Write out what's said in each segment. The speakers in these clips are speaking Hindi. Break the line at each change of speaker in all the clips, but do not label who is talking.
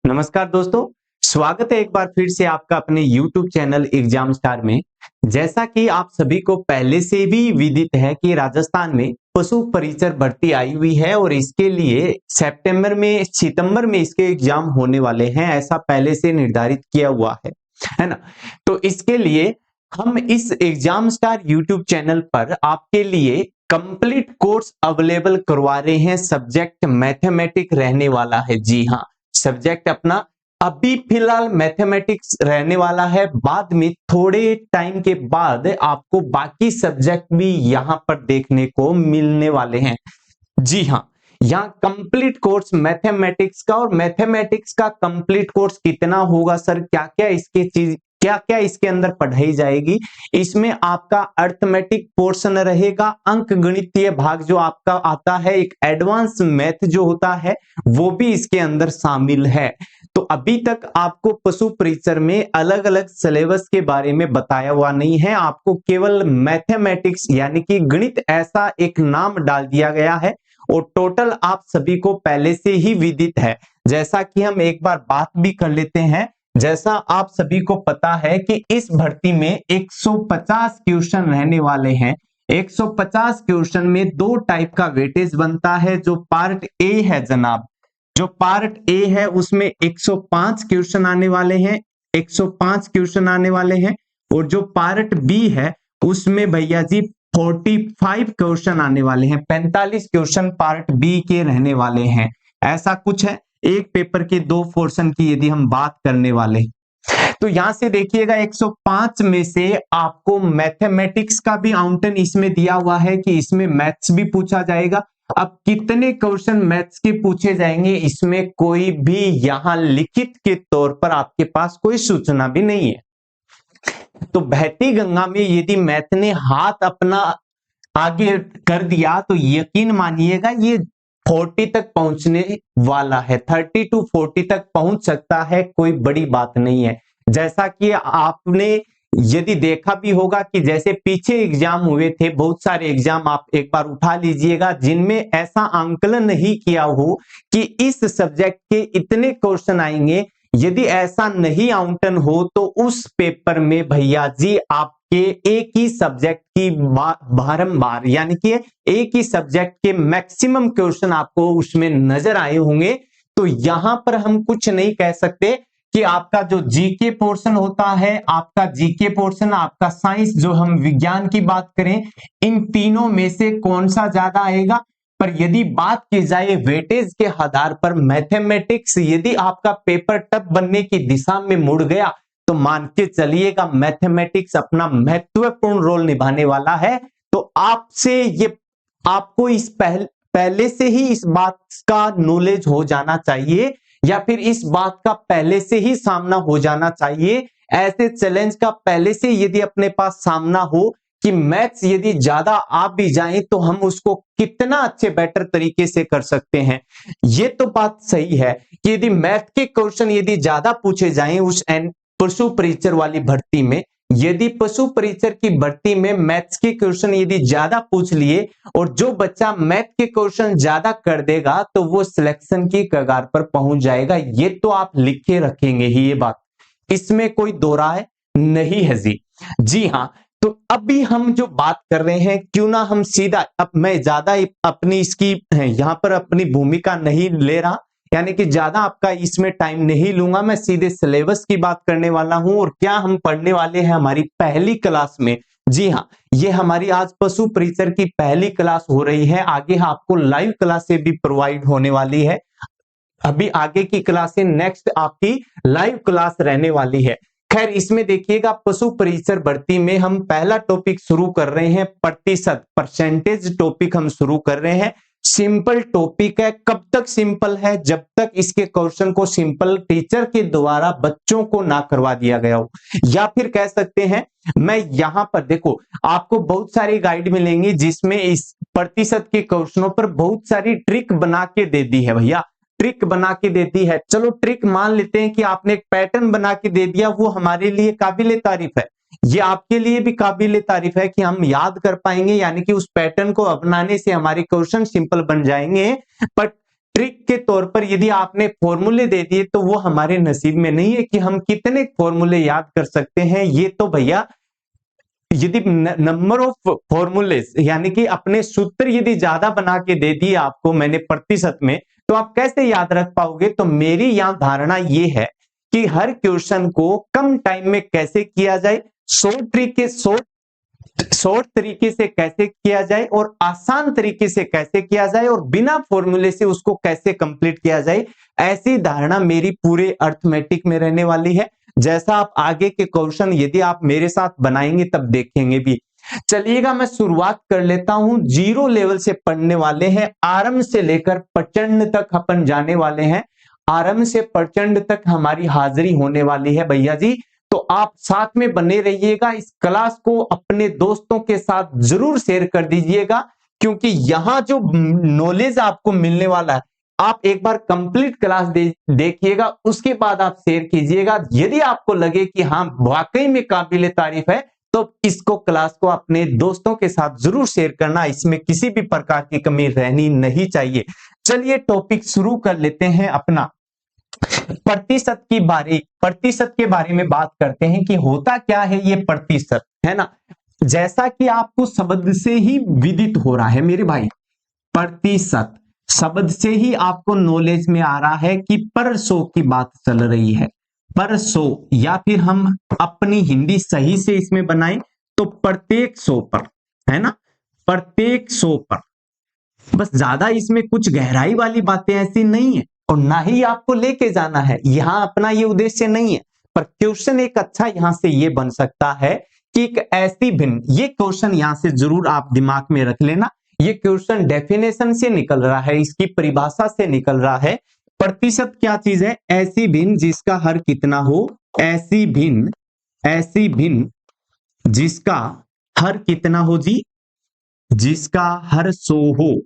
नमस्कार दोस्तों, स्वागत है एक बार फिर से आपका अपने YouTube चैनल एग्जाम स्टार में। जैसा कि आप सभी को पहले से भी विदित है कि राजस्थान में पशु परिचर भर्ती आई हुई है और इसके लिए सितंबर में इसके एग्जाम होने वाले हैं, ऐसा पहले से निर्धारित किया हुआ है ना। तो इसके लिए हम इस एग्जाम स्टार YouTube चैनल पर आपके लिए कंप्लीट कोर्स अवेलेबल करवा रहे हैं। सब्जेक्ट मैथमेटिक्स रहने वाला है। जी हाँ, सब्जेक्ट अपना अभी फिलहाल मैथमेटिक्स रहने वाला है। बाद में थोड़े टाइम के बाद आपको बाकी सब्जेक्ट भी यहां पर देखने को मिलने वाले हैं। जी हाँ, यहाँ कंप्लीट कोर्स मैथमेटिक्स का, और मैथमेटिक्स का कंप्लीट कोर्स कितना होगा सर, क्या क्या इसके अंदर पढ़ाई जाएगी। इसमें आपका अर्थमेटिक पोर्शन रहेगा, अंक गणितीय भाग जो आपका आता है, एक एडवांस मैथ जो होता है वो भी इसके अंदर शामिल है। तो अभी तक आपको पशु परिचर में अलग अलग सिलेबस के बारे में बताया हुआ नहीं है। आपको केवल मैथमेटिक्स यानी कि गणित ऐसा एक नाम डाल दिया गया है और टोटल आप सभी को पहले से ही विदित है। जैसा कि हम एक बार बात भी कर लेते हैं, जैसा आप सभी को पता है कि इस भर्ती में 150 क्वेश्चन रहने वाले हैं। 150 क्वेश्चन में दो टाइप का वेटेज बनता है। जो पार्ट ए है जनाब, जो पार्ट ए है उसमें 105 क्वेश्चन आने वाले हैं, 105 क्वेश्चन आने वाले हैं। और जो पार्ट बी है उसमें भैया जी 45 क्वेश्चन आने वाले हैं। 45 क्वेश्चन पार्ट बी के रहने वाले हैं, ऐसा कुछ है। एक पेपर के दो पोर्शन की यदि हम बात करने वाले, तो यहां से देखिएगा 105 में से आपको मैथमेटिक्स का भी आउंटन इसमें दिया हुआ है कि इसमें मैथ्स भी पूछा जाएगा। अब कितने क्वेश्चन मैथ्स के पूछे जाएंगे इसमें कोई भी यहां लिखित के तौर पर आपके पास कोई सूचना भी नहीं है। तो बहती गंगा में यदि मैथ ने हाथ अपना आगे कर दिया तो यकीन मानिएगा ये 40 तक पहुंचने वाला है। 30 to 40 तक पहुंच सकता है, कोई बड़ी बात नहीं है। जैसा कि आपने यदि देखा भी होगा कि जैसे पीछे एग्जाम हुए थे, बहुत सारे एग्जाम आप एक बार उठा लीजिएगा जिनमें ऐसा आंकलन नहीं किया हो कि इस सब्जेक्ट के इतने क्वेश्चन आएंगे। यदि ऐसा नहीं आउंटन हो तो उस पेपर में भैया जी आपके एक ही सब्जेक्ट की बारंबार यानी कि एक ही सब्जेक्ट के मैक्सिमम क्वेश्चन आपको उसमें नजर आए होंगे। तो यहां पर हम कुछ नहीं कह सकते कि आपका जो जीके पोर्शन होता है, आपका जीके पोर्शन, आपका साइंस, जो हम विज्ञान की बात करें, इन तीनों में से कौन सा ज्यादा आएगा। पर यदि बात की जाए वेटेज के आधार पर, मैथमेटिक्स यदि आपका पेपर टफ बनने की दिशा में मुड़ गया तो मान के चलिएगा मैथमेटिक्स अपना महत्वपूर्ण रोल निभाने वाला है। तो आपको इस पहले से ही इस बात का नॉलेज हो जाना चाहिए, या फिर इस बात का पहले से ही सामना हो जाना चाहिए। ऐसे चैलेंज का पहले से यदि अपने पास सामना हो कि मैथ्स यदि ज्यादा आ भी जाए तो हम उसको कितना अच्छे बेटर तरीके से कर सकते हैं। ये तो बात सही है कि यदि मैथ के क्वेश्चन यदि ज्यादा पूछे जाएं उस पशु परिचर वाली भर्ती में, यदि पशु परिचर की भर्ती में मैथ्स के क्वेश्चन यदि ज्यादा पूछ लिए और जो बच्चा मैथ के क्वेश्चन ज्यादा कर देगा तो वो सिलेक्शन की कगार पर पहुंच जाएगा। ये तो आप लिख के रखेंगे ही, ये बात इसमें कोई दो राय नहीं है जी। जी हाँ, तो अभी हम जो बात कर रहे हैं, क्यों ना हम सीधा, अब मैं ज्यादा अपनी इसकी यहां पर अपनी भूमिका नहीं ले रहा, यानी कि ज्यादा आपका इसमें टाइम नहीं लूंगा। मैं सीधे सिलेबस की बात करने वाला हूं और क्या हम पढ़ने वाले हैं हमारी पहली क्लास में। जी हाँ, ये हमारी आज पशु परिचर की पहली क्लास हो रही है। आगे आपको लाइव क्लासें भी प्रोवाइड होने वाली है। अभी आगे की क्लासें नेक्स्ट आपकी लाइव क्लास रहने वाली है। खैर, इसमें देखिएगा पशु परिचर भर्ती में हम पहला टॉपिक शुरू कर रहे हैं, प्रतिशत, परसेंटेज टॉपिक हम शुरू कर रहे हैं। सिंपल टॉपिक है। कब तक सिंपल है? जब तक इसके क्वेश्चन को सिंपल टीचर के द्वारा बच्चों को ना करवा दिया गया हो, या फिर कह सकते हैं, मैं यहां पर देखो आपको बहुत सारी गाइड मिलेंगी जिसमें इस प्रतिशत के क्वेश्चनों पर बहुत सारी ट्रिक बना के दे दी है। भैया ट्रिक बना के देती है, चलो ट्रिक मान लेते हैं कि आपने एक पैटर्न बना के दे दिया, वो हमारे लिए काबिले तारीफ है। ये आपके लिए भी काबिले तारीफ है कि हम याद कर पाएंगे, यानी कि उस पैटर्न को अपनाने से हमारे क्वेश्चन सिंपल बन जाएंगे। पर ट्रिक के तौर पर यदि आपने फॉर्मूले दे दिए तो वो हमारे नसीब में नहीं है कि हम कितने फॉर्मूले याद कर सकते हैं। ये तो भैया यदि नंबर ऑफ फॉर्मूलेस यानी कि अपने सूत्र यदि ज्यादा बना के दे दिए आपको मैंने प्रतिशत में, तो आप कैसे याद रख पाओगे। तो मेरी यहाँ धारणा ये है कि हर क्वेश्चन को कम टाइम में कैसे किया जाए, शॉर्ट तरीके से कैसे किया जाए और आसान तरीके से कैसे किया जाए और बिना फॉर्मूले से उसको कैसे कंप्लीट किया जाए, ऐसी धारणा मेरी पूरे अर्थमेटिक में रहने वाली है। जैसा आप आगे के क्वेश्चन यदि आप मेरे साथ बनाएंगे तब देखेंगे भी। चलिएगा मैं शुरुआत कर लेता हूं, जीरो लेवल से पढ़ने वाले हैं, आरंभ से लेकर प्रचंड तक अपन जाने वाले हैं। आरंभ से प्रचंड तक हमारी हाजिरी होने वाली है भैया जी, तो आप साथ में बने रहिएगा। इस क्लास को अपने दोस्तों के साथ जरूर शेयर कर दीजिएगा, क्योंकि यहाँ जो नॉलेज आपको मिलने वाला है आप एक बार कंप्लीट क्लास देखिएगा, उसके बाद आप शेयर कीजिएगा। यदि आपको लगे कि हाँ वाकई में काबिल तारीफ है तो इसको क्लास को अपने दोस्तों के साथ जरूर शेयर करना, इसमें किसी भी प्रकार की कमी रहनी नहीं चाहिए। चलिए टॉपिक शुरू कर लेते हैं अपना। प्रतिशत के बारे में बात करते हैं कि होता क्या है ये प्रतिशत, है ना। जैसा कि आपको शब्द से ही विदित हो रहा है मेरे भाई, प्रतिशत शब्द से ही आपको नॉलेज में आ रहा है कि पर सौ की बात चल रही है। पर सौ, या फिर हम अपनी हिंदी सही से इसमें बनाएं तो प्रत्येक सौ पर, है ना, प्रत्येक सौ पर। बस ज्यादा इसमें कुछ गहराई वाली बातें ऐसी नहीं है और ना ही आपको लेके जाना है, यहाँ अपना ये उद्देश्य नहीं है। पर क्वेश्चन एक अच्छा यहां से ये बन सकता है कि एक ऐसी भिन्न, ये क्वेश्चन यहां से जरूर आप दिमाग में रख लेना। ये क्वेश्चन डेफिनेशन से निकल रहा है, इसकी परिभाषा से निकल रहा है। प्रतिशत क्या चीज है, ऐसी भिन्न जिसका हर कितना हो, ऐसी भिन्न जिसका हर कितना हो जी, जिसका हर 100 हो,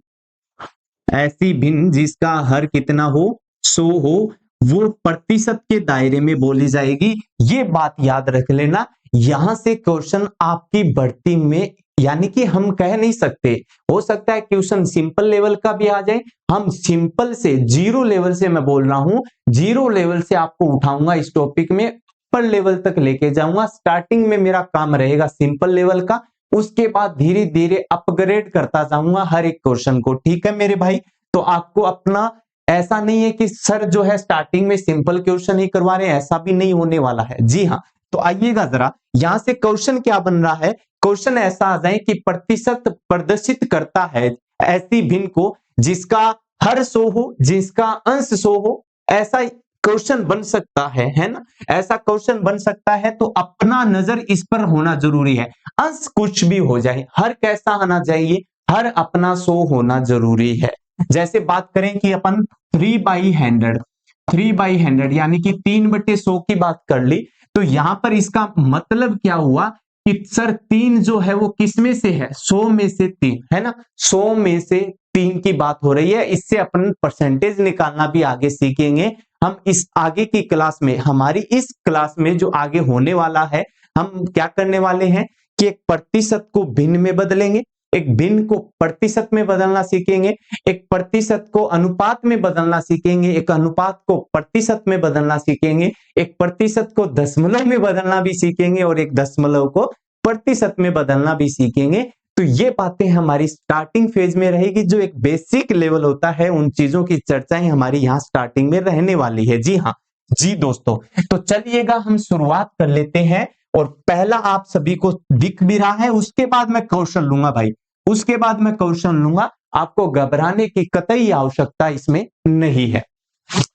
ऐसी भिन्न जिसका हर कितना हो 100 हो, वो प्रतिशत के दायरे में बोली जाएगी। ये बात याद रख लेना। यहां से क्वेश्चन आपकी बढ़ती में, यानी कि हम कह नहीं सकते, हो सकता है क्वेश्चन सिंपल लेवल का भी आ जाए। हम सिंपल से जीरो लेवल से मैं बोल रहा हूं, जीरो लेवल से आपको उठाऊंगा इस टॉपिक में, अपर लेवल तक लेके जाऊंगा। स्टार्टिंग में मेरा काम रहेगा सिंपल लेवल का, उसके बाद धीरे धीरे अपग्रेड करता जाऊंगा हर एक क्वेश्चन को, ठीक है मेरे भाई। तो आपको अपना ऐसा नहीं है कि सर जो है स्टार्टिंग में सिंपल क्वेश्चन ही करवा रहे हैं, ऐसा भी नहीं होने वाला है। जी हाँ, तो आइएगा जरा, यहां से क्वेश्चन क्या बन रहा है। क्वेश्चन ऐसा आ जाए कि प्रतिशत प्रदर्शित करता है ऐसी भिन्न को जिसका हर 100 हो, जिसका अंश 100 हो, ऐसा क्वेश्चन बन सकता है ना, ऐसा क्वेश्चन बन सकता है। तो अपना नजर इस पर होना जरूरी है। अंश कुछ भी हो जाए, हर कैसा आना चाहिए, हर अपना 100 होना जरूरी है। जैसे बात करें कि अपन 3/100 यानी कि 3/100 की बात कर ली, तो यहां पर इसका मतलब क्या हुआ कि सर 3 जो है वो किस में से है, 100 में से 3, है ना, 100 में से 3 की बात हो रही है। इससे अपन परसेंटेज निकालना भी आगे सीखेंगे। हम इस आगे की क्लास में, हमारी इस क्लास में जो आगे होने वाला है, हम क्या करने वाले हैं कि एक प्रतिशत को भिन्न में बदलेंगे, एक भिन्न को प्रतिशत में बदलना सीखेंगे, एक प्रतिशत को अनुपात में बदलना सीखेंगे, एक अनुपात को प्रतिशत में बदलना सीखेंगे, एक प्रतिशत को दशमलव में बदलना भी सीखेंगे और एक दशमलव को प्रतिशत में बदलना भी सीखेंगे। तो ये बातें हमारी स्टार्टिंग फेज में रहेगी, जो एक बेसिक लेवल होता है, उन चीजों की चर्चाएं हमारी यहाँ स्टार्टिंग में रहने वाली है। जी हाँ जी दोस्तों, तो चलिएगा हम शुरुआत कर लेते हैं। और पहला आप सभी को दिख भी रहा है, उसके बाद मैं क्वेश्चन लूंगा भाई, उसके बाद मैं क्वेश्चन लूंगा। आपको घबराने की कतई आवश्यकता इसमें नहीं है।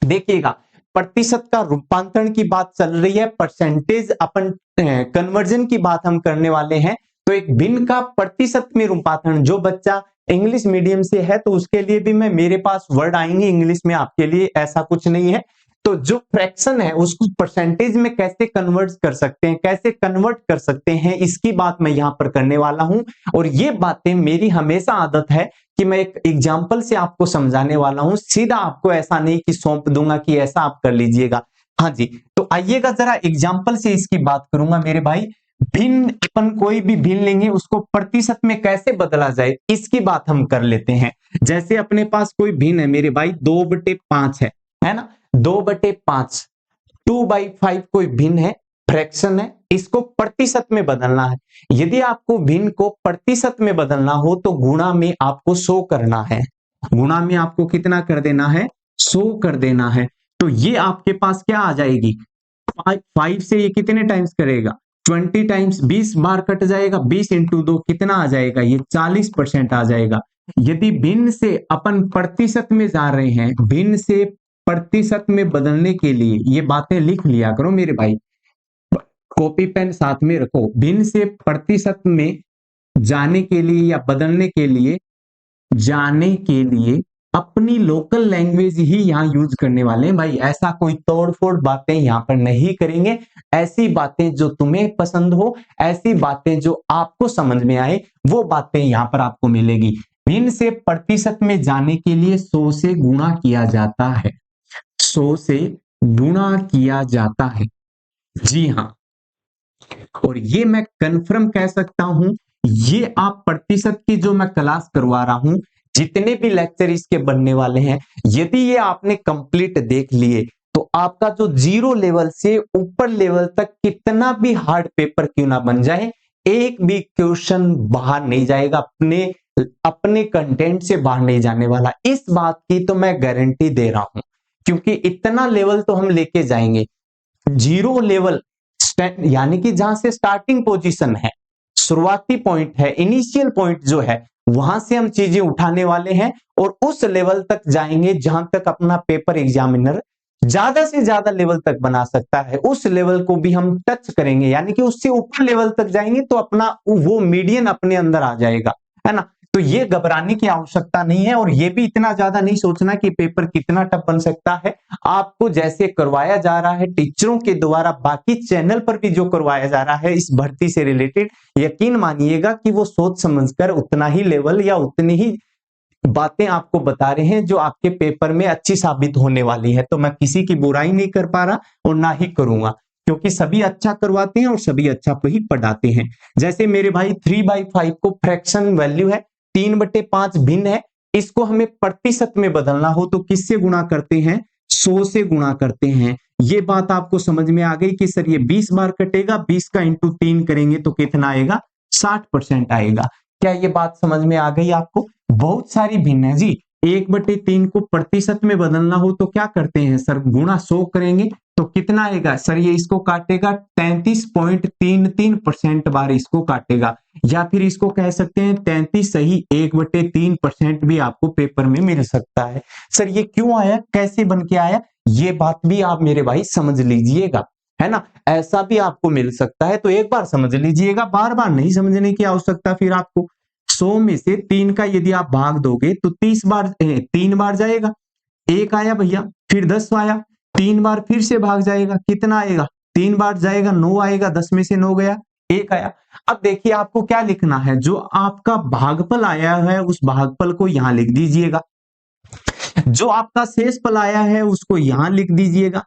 देखिएगा, प्रतिशत का रूपांतरण की बात चल रही है, परसेंटेज अपन कन्वर्जन की बात हम करने वाले हैं। तो एक भिन्न का प्रतिशत में रूपांतरण, जो बच्चा इंग्लिश मीडियम से है तो उसके लिए भी मैं, मेरे पास वर्ड आएंगे इंग्लिश में, आपके लिए ऐसा कुछ नहीं है। तो जो फ्रैक्शन है उसको परसेंटेज में कैसे कन्वर्ट कर सकते हैं, कैसे कन्वर्ट कर सकते हैं, इसकी बात मैं यहां पर करने वाला हूं। और ये बातें मेरी हमेशा आदत है कि मैं एक एग्जाम्पल से आपको समझाने वाला हूं, सीधा आपको ऐसा नहीं कि सौंप दूंगा कि ऐसा आप कर लीजिएगा। हाँ जी, तो आइएगा जरा एग्जाम्पल से इसकी बात करूंगा मेरे भाई। भिन्न, अपन कोई भी भिन्न लेंगे उसको प्रतिशत में कैसे बदला जाए, इसकी बात हम कर लेते हैं। जैसे अपने पास कोई भिन्न है मेरे भाई 2/5 है ना, 2/5, 2/5 कोई भिन्न है, फ्रैक्शन है, इसको प्रतिशत में बदलना है। यदि आपको भिन्न को प्रतिशत में बदलना हो तो गुणा में आपको 100 करना है, गुणा में आपको कितना कर देना है, 100 कर देना है। तो ये आपके पास क्या आ जाएगी, 5 से ये कितने टाइम्स करेगा, 20 टाइम्स, 20 बार कट जाएगा, 20 इंटू 2 कितना आ जाएगा, ये 40% आ जाएगा। यदि भिन्न से अपन प्रतिशत में जा रहे हैं, भिन्न से प्रतिशत में बदलने के लिए ये बातें लिख लिया करो मेरे भाई, कॉपी पेन साथ में रखो। भिन्न से प्रतिशत में जाने के लिए या बदलने के लिए, जाने के लिए अपनी लोकल लैंग्वेज ही यहाँ यूज करने वाले हैं भाई। ऐसा कोई तोड़-फोड़ बातें यहाँ पर नहीं करेंगे। ऐसी बातें जो तुम्हें पसंद हो, ऐसी बातें जो आपको समझ में आए, वो बातें यहाँ पर आपको मिलेगी। भिन्न से प्रतिशत में जाने के लिए 100 से गुणा किया जाता है, 100 से गुणा किया जाता है, जी हाँ। और ये मैं कंफर्म कह सकता हूं, ये आप प्रतिशत की जो मैं क्लास करवा रहा हूं, जितने भी लेक्चर इसके बनने वाले हैं, यदि ये आपने कंप्लीट देख लिए तो आपका जो 0 लेवल से ऊपर लेवल तक कितना भी हार्ड पेपर क्यों ना बन जाए, एक भी क्वेश्चन बाहर नहीं जाएगा, अपने कंटेंट से बाहर नहीं जाने वाला। इस बात की तो मैं गारंटी दे रहा हूं, क्योंकि इतना लेवल तो हम लेके जाएंगे। 0 लेवल यानी कि जहां से स्टार्टिंग पोजीशन है, शुरुआती पॉइंट है, इनिशियल पॉइंट जो है, वहां से हम चीजें उठाने वाले हैं और उस लेवल तक जाएंगे जहां तक अपना पेपर एग्जामिनर ज्यादा से ज्यादा लेवल तक बना सकता है। उस लेवल को भी हम टच करेंगे, यानी कि उससे ऊपर लेवल तक जाएंगे तो अपना वो मीडियन अपने अंदर आ जाएगा, है ना। तो ये घबराने की आवश्यकता नहीं है, और ये भी इतना ज्यादा नहीं सोचना कि पेपर कितना टफ बन सकता है। आपको जैसे करवाया जा रहा है टीचरों के द्वारा, बाकी चैनल पर भी जो करवाया जा रहा है इस भर्ती से रिलेटेड, यकीन मानिएगा कि वो सोच समझकर उतना ही लेवल या उतनी ही बातें आपको बता रहे हैं जो आपके पेपर में अच्छी साबित होने वाली है। तो मैं किसी की बुराई नहीं कर पा रहा और ना ही करूंगा, क्योंकि सभी अच्छा करवाते हैं और सभी अच्छा ही पढ़ाते हैं। जैसे मेरे भाई 3/5 को फ्रैक्शन वैल्यू है, 3/5 भिन्न है, इसको हमें प्रतिशत में बदलना हो तो किससे गुणा करते हैं, 100 से गुणा करते हैं। ये बात आपको समझ में आ गई कि सर ये 20 बार कटेगा, 20 का इंटू 3 करेंगे तो कितना आएगा, 60% आएगा। क्या ये बात समझ में आ गई आपको? बहुत सारी भिन्न है जी। 1/3 को प्रतिशत में बदलना हो तो क्या करते हैं सर, गुणा 100 करेंगे तो कितना आएगा सर, ये इसको काटेगा 33.33% बार इसको काटेगा, या फिर इसको कह सकते हैं 33 सही 1/3% भी आपको पेपर में मिल सकता है। सर ये क्यों आया, कैसे बन के आया, ये बात भी आप मेरे भाई समझ लीजिएगा, है ना। ऐसा भी आपको मिल सकता है, तो एक बार समझ लीजिएगा, बार बार नहीं समझने की आवश्यकता। फिर आपको 100 में से 3 का यदि आप भाग दोगे तो 3 बार जाएगा, 1 आया भैया, फिर 10 आया, 3 बार फिर से भाग जाएगा, कितना आएगा, 3 बार जाएगा, 9 आएगा, 10 में से 9 गया, 1 आया। अब देखिए आपको क्या लिखना है, जो आपका भागफल आया है उस भागफल को यहां लिख दीजिएगा, जो आपका शेषफल आया है उसको यहां लिख दीजिएगा,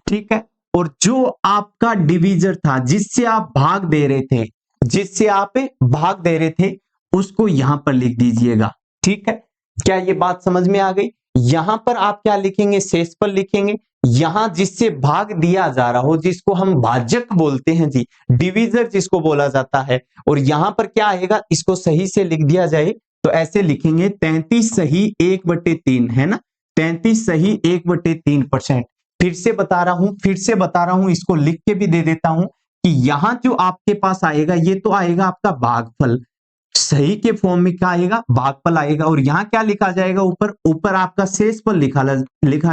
ठीक है। और जो आपका डिवीजर था, जिससे आप भाग दे रहे थे, जिससे आप भाग दे रहे थे, उसको यहां पर लिख दीजिएगा, ठीक है। क्या ये बात समझ में आ गई? यहां पर आप क्या लिखेंगे, शेषफल लिखेंगे। यहां जिससे भाग दिया जा रहा हो, जिसको हम भाजक बोलते हैं जी, डिवीजर जिसको बोला जाता है, और यहां पर क्या आएगा, इसको सही से लिख दिया जाए तो ऐसे लिखेंगे 33 सही 1/3, है ना, 33 सही 1/3%। फिर से बता रहा हूं, इसको लिख के भी दे देता हूं कि यहां जो आपके पास आएगा ये तो आएगा आपका भागफल, सही के फॉर्म में क्या आएगा, भागफल आएगा, और यहां क्या लिखा जाएगा, ऊपर आपका शेषफल लिखा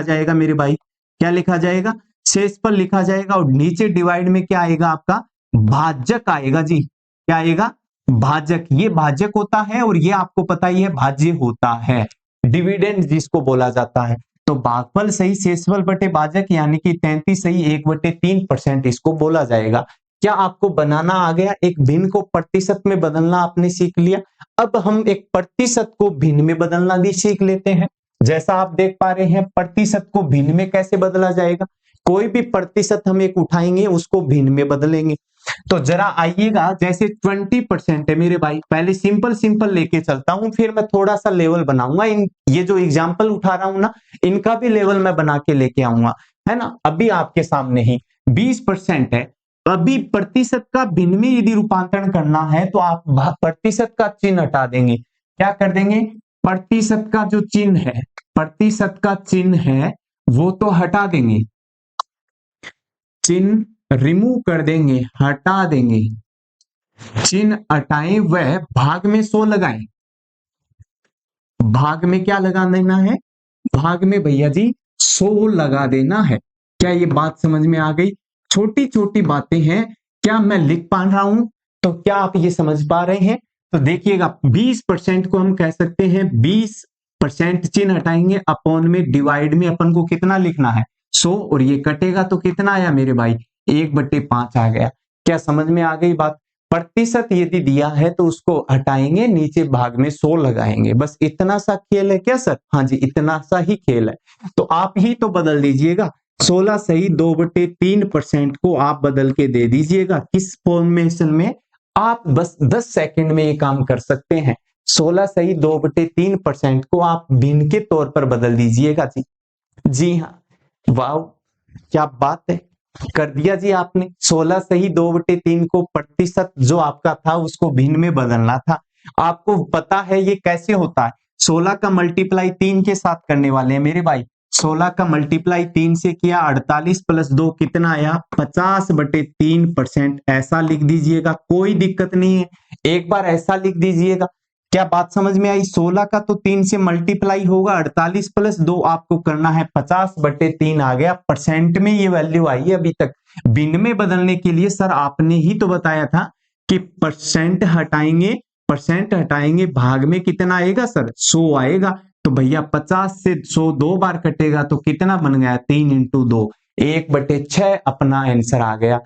जाएगा मेरे भाई। क्या लिखा जाएगा, शेषफल लिखा जाएगा, और नीचे डिवाइड में क्या आएगा आपका, भाजक आएगा जी। क्या आएगा, भाजक। ये भाजक होता है और ये आपको पता ही है भाज्य होता है, डिविडेंड जिसको बोला जाता है। तो भागफल सही शेषफल बटे भाजक, यानी कि 33 सही 1/3% इसको बोला जाएगा। क्या आपको बनाना आ गया? एक भिन्न को प्रतिशत में बदलना आपने सीख लिया। अब हम एक प्रतिशत को भिन्न में बदलना भी सीख लेते हैं। जैसा आप देख पा रहे हैं, प्रतिशत को भिन्न में कैसे बदला जाएगा। कोई भी प्रतिशत हम एक उठाएंगे, उसको भिन्न में बदलेंगे। तो जरा आइएगा, जैसे 20% है मेरे भाई, पहले सिंपल सिंपल लेके चलता हूं, फिर मैं थोड़ा सा लेवल बनाऊंगा। इन ये जो एग्जाम्पल उठा रहा हूं ना, इनका भी लेवल मैं बना के लेके आऊंगा, है ना। अभी आपके सामने ही 20% है। अभी प्रतिशत का भिन्न में यदि रूपांतरण करना है तो आप प्रतिशत का चिन्ह हटा देंगे। क्या कर देंगे? प्रतिशत का जो चिन्ह है, प्रतिशत का चिन्ह है वो तो हटा देंगे, चिन्ह रिमूव कर देंगे, हटा देंगे। चिन्ह हटाएं वह भाग में 100 लगाएं। भाग में क्या लगा देना है? भाग में भैया जी 100 लगा देना है। क्या ये बात समझ में आ गई? छोटी छोटी बातें हैं, क्या मैं लिख पा रहा हूं? तो क्या आप ये समझ पा रहे हैं? तो देखिएगा, 20% को हम कह सकते हैं 20% चिन्ह हटाएंगे, अपॉन में डिवाइड में अपन को कितना लिखना है? 100, और ये कटेगा तो कितना आया मेरे भाई? 1/5 आ गया। क्या समझ में आ गई बात? प्रतिशत यदि दिया है तो उसको हटाएंगे, नीचे भाग में 100 लगाएंगे। बस इतना सा खेल है क्या सर? हाँ जी, इतना सा ही खेल है। तो आप ही तो बदल दीजिएगा, 16 सही 2/3% को आप बदल के दे दीजिएगा। किस फॉर्मेशन में? आप बस 10 सेकंड में ये काम कर सकते हैं। 16 सही 2/3% को आप भिन्न के तौर पर बदल दीजिएगा जी। जी हाँ, वाह, क्या बात है, कर दिया जी आपने। 16 सही 2/3 को प्रतिशत जो आपका था उसको भिन्न में बदलना था। आपको पता है ये कैसे होता है? 16 का मल्टीप्लाई 3 के साथ करने वाले हैं मेरे भाई। 16 का मल्टीप्लाई 3 से किया, 48 + 2 कितना आया? 50/3%। ऐसा लिख दीजिएगा, कोई दिक्कत नहीं है, एक बार ऐसा लिख दीजिएगा। क्या बात समझ में आई? 16 का तो 3 से मल्टीप्लाई होगा, 48 + 2 आपको करना है, 50/3 आ गया। परसेंट में ये वैल्यू आई है अभी तक। भिन्न में बदलने के लिए सर आपने ही तो बताया था कि परसेंट हटाएंगे, भाग में कितना आएगा सर? 100 आएगा। तो भैया 50 से 100 2 बार कटेगा तो कितना बन गया? 3 × 2, 1/6 अपना आंसर आ गया।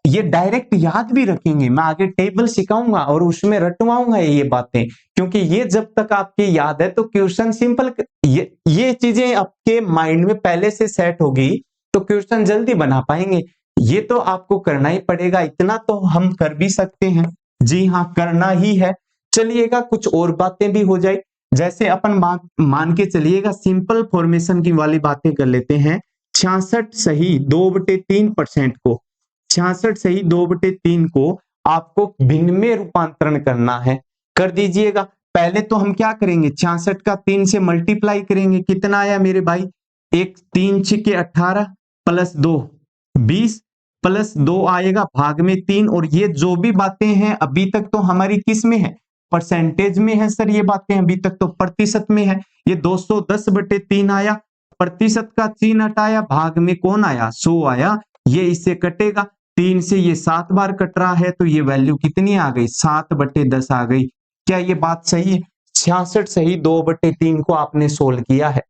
ये डायरेक्ट याद भी रखेंगे, मैं आगे टेबल सिखाऊंगा और उसमें रटवाऊंगा ये बातें, क्योंकि ये जब तक आपके याद है तो क्वेश्चन सिंपल, ये चीजें आपके माइंड में पहले से सेट होगी तो क्वेश्चन जल्दी बना पाएंगे। ये तो आपको करना ही पड़ेगा, इतना तो हम कर भी सकते हैं। जी हाँ, करना ही है। चलिएगा, कुछ और बातें भी हो जाए, जैसे अपन मान के चलिएगा, सिंपल फॉर्मेशन की वाली बातें कर लेते हैं। 66 सही 2/3% को, 66 सही 2/3 को आपको भिन्न में रूपांतरण करना है। कर दीजिएगा। पहले तो हम क्या करेंगे? 66 का 3 से मल्टीप्लाई करेंगे, कितना आया मेरे भाई? 1 3 6 के 18 + 2 20 + 2 आएगा, भाग में 3। और ये जो भी बातें हैं अभी तक तो हमारी किस में है? परसेंटेज में है सर। ये बातें अभी तक तो प्रतिशत में है। ये 210/3 आया, प्रतिशत का चिन्ह हटाया, भाग में कौन आया? 100 आया। ये इससे कटेगा, 3 से ये 7 बार कट रहा है तो ये वैल्यू कितनी आ गई? 7/10 आ गई। क्या ये बात सही है? 66 सही 2/3 को आपने सोल्व किया है।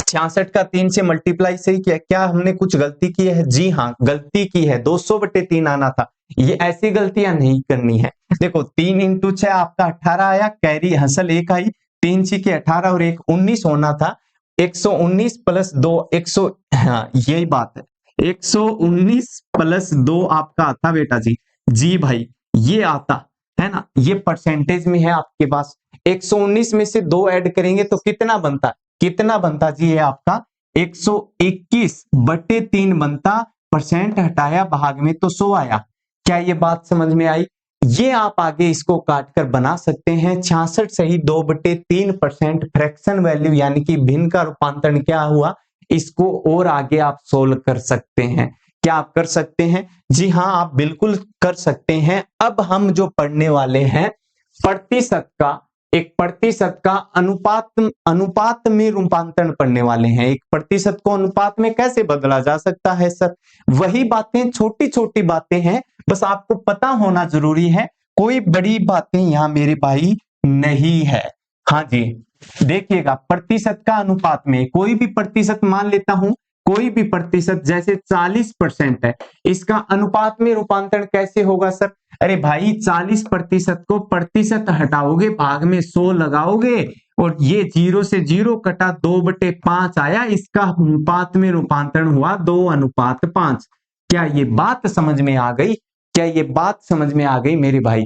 66 का 3 से मल्टीप्लाई सही किया। क्या हमने कुछ गलती की है? जी हाँ, गलती की है, 200/3 आना था। ये ऐसी गलतियां नहीं करनी है। देखो, 3 × 6 आपका 18 आया, कैरी हसल 1 आई, 3 6 के 18 और 1 19 होना था। 119 + 2 100, हाँ यही बात है, 119 + 2 आपका आता बेटा जी। जी भाई, ये आता है ना, ये परसेंटेज में है आपके पास। 119 में से 2 ऐड करेंगे तो कितना बनता? कितना बनता जी? ये आपका 121/3 बनता। परसेंट हटाया, भाग में तो 100 आया। क्या ये बात समझ में आई? ये आप आगे इसको काट कर बना सकते हैं। 66 सही 2/3% फ्रैक्शन वैल्यू यानी कि भिन्न का रूपांतरण क्या हुआ, इसको और आगे आप सोल्व कर सकते हैं। क्या आप कर सकते हैं? जी हाँ, आप बिल्कुल कर सकते हैं। अब हम जो पढ़ने वाले हैं प्रतिशत का, एक प्रतिशत का अनुपात में रूपांतरण पढ़ने वाले हैं। एक प्रतिशत को अनुपात में कैसे बदला जा सकता है सर? वही बातें, छोटी छोटी बातें हैं, बस आपको पता होना जरूरी है। कोई बड़ी बातें यहाँ मेरे भाई नहीं है। हाँ जी, देखिएगा, प्रतिशत का अनुपात में कोई भी प्रतिशत मान लेता हूं, कोई भी प्रतिशत, जैसे 40% है, इसका अनुपात में रूपांतरण कैसे होगा सर? अरे भाई, 40% को प्रतिशत हटाओगे, भाग में 100 लगाओगे और ये 0 से 0 कटा, 2/5 आया, इसका अनुपात में रूपांतरण हुआ 2:5। क्या ये बात समझ में आ गई? क्या ये बात समझ में आ गई मेरे भाई?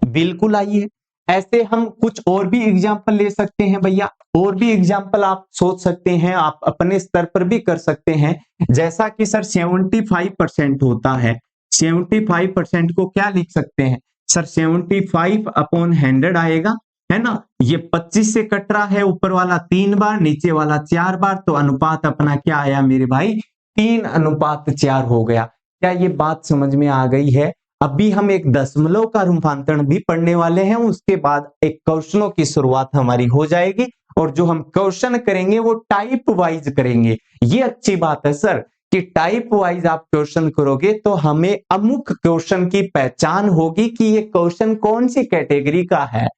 बिल्कुल आई है। ऐसे हम कुछ और भी एग्जाम्पल ले सकते हैं भैया, और भी एग्जाम्पल आप सोच सकते हैं, आप अपने स्तर पर भी कर सकते हैं। जैसा कि सर 75% होता है, 75% को क्या लिख सकते हैं सर? 75 अपॉन 100 आएगा, है ना? ये 25 से कट रहा है, ऊपर वाला 3 बार, नीचे वाला 4 बार, तो अनुपात अपना क्या आया मेरे भाई? 3:4 हो गया। क्या ये बात समझ में आ गई है? अभी हम एक दशमलव का रूपांतरण भी पढ़ने वाले हैं, उसके बाद एक क्वेश्चनों की शुरुआत हमारी हो जाएगी, और जो हम क्वेश्चन करेंगे वो टाइप वाइज करेंगे। ये अच्छी बात है सर कि टाइप वाइज आप क्वेश्चन करोगे तो हमें अमुक क्वेश्चन की पहचान होगी कि ये क्वेश्चन कौन सी कैटेगरी का है,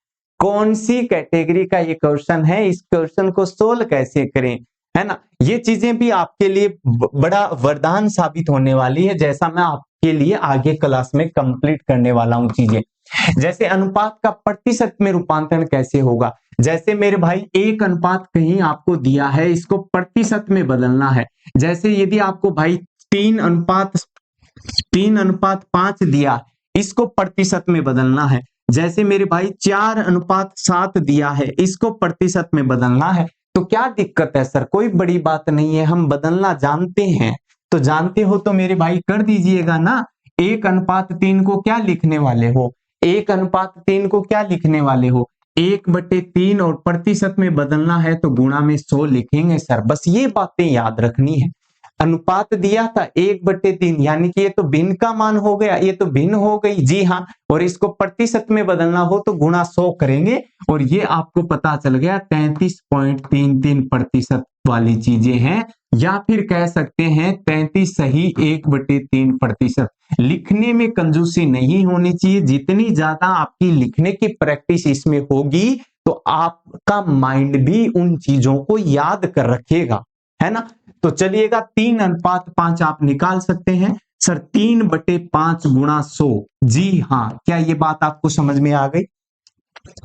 कौन सी कैटेगरी का ये क्वेश्चन है, इस क्वेश्चन को सोल्व कैसे करें, है ना? ये चीजें भी आपके लिए बड़ा वरदान साबित होने वाली है, जैसा मैं आपके लिए आगे क्लास में कंप्लीट करने वाला हूं चीजें। जैसे अनुपात का प्रतिशत में रूपांतरण कैसे होगा, जैसे मेरे भाई 1 अनुपात कहीं आपको दिया है, इसको प्रतिशत में बदलना है। जैसे यदि आपको भाई 3:5 दिया, इसको प्रतिशत में बदलना है। जैसे मेरे भाई 4:7 दिया है, इसको प्रतिशत में बदलना है। तो क्या दिक्कत है सर? कोई बड़ी बात नहीं है, हम बदलना जानते हैं। तो जानते हो तो मेरे भाई कर दीजिएगा ना। 1:3 को क्या लिखने वाले हो? 1:3 को क्या लिखने वाले हो? 1/3, और प्रतिशत में बदलना है तो गुणा में 100 लिखेंगे सर। बस ये बातें याद रखनी है। अनुपात दिया था 1/3, यानी कि ये तो भिन्न का मान हो गया, ये तो भिन्न हो गई, जी हाँ। और इसको प्रतिशत में बदलना हो तो गुणा 100 करेंगे, और ये आपको पता चल गया 33.33% वाली चीजें हैं, या फिर कह सकते हैं 33 सही 1/3%। लिखने में कंजूसी नहीं होनी चाहिए। जितनी ज्यादा आपकी लिखने की प्रैक्टिस इसमें होगी तो आपका माइंड भी उन चीजों को याद कर रखेगा, है ना? तो चलिएगा 3:5 आप निकाल सकते हैं सर। 3/5 गुणा 100, जी हाँ। क्या ये बात आपको समझ में आ गई?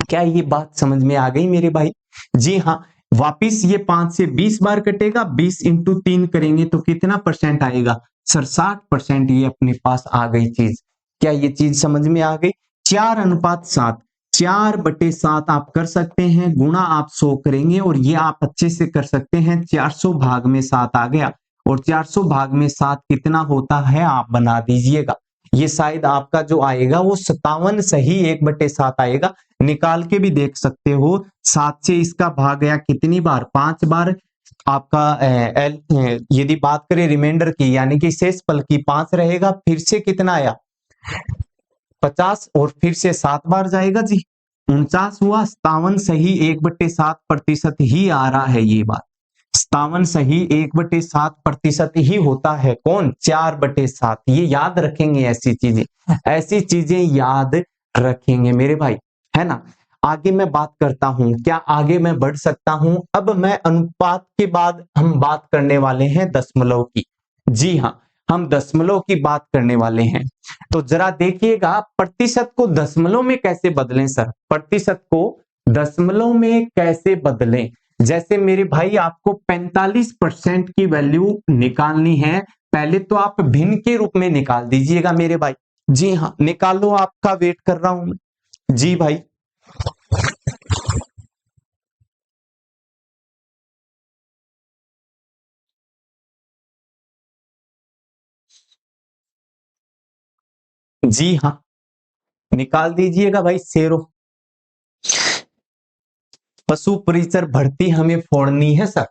क्या ये बात समझ में आ गई मेरे भाई? जी हाँ। वापिस ये 5 से 20 बार कटेगा, 20 इंटू 3 करेंगे तो कितना परसेंट आएगा सर? 60%। ये अपने पास आ गई चीज। क्या ये चीज समझ में आ गई? 4:7, 4/7 आप कर सकते हैं, गुणा आप 100 करेंगे, और ये आप अच्छे से कर सकते हैं। 400 भाग में 7 आ गया, और 400 भाग में 7 कितना होता है आप बना दीजिएगा। ये शायद आपका जो आएगा वो 57 सही 1/7 आएगा। निकाल के भी देख सकते हो। 7 से इसका भाग गया कितनी बार? 5 बार। आपका यदि बात करें रिमाइंडर की, यानी कि शेषफल की, 5 रहेगा, फिर से कितना आया? 50, और फिर से 7 बार जाएगा जी, 49 हुआ। 57 सही 1/7% ही आ रहा है। ये बात 57 सही 1/7% ही होता है। कौन? 4/7। ये याद रखेंगे, ऐसी चीजें याद रखेंगे मेरे भाई, है ना? आगे मैं बात करता हूं, क्या आगे मैं बढ़ सकता हूं? अब मैं अनुपात के बाद हम बात करने वाले हैं दशमलव की। जी हाँ, हम दशमलव की बात करने वाले हैं। तो जरा देखिएगा प्रतिशत को दशमलव में कैसे बदलें सर? प्रतिशत को दशमलव में कैसे बदलें? जैसे मेरे भाई आपको 45% की वैल्यू निकालनी है, पहले तो आप भिन्न के रूप में निकाल दीजिएगा मेरे भाई। जी हाँ, निकालो, आपका वेट कर रहा हूं मैं। जी भाई। जी हाँ, निकाल दीजिएगा भाई। शेरों पशु परिचर भर्ती हमें फोड़नी है सर।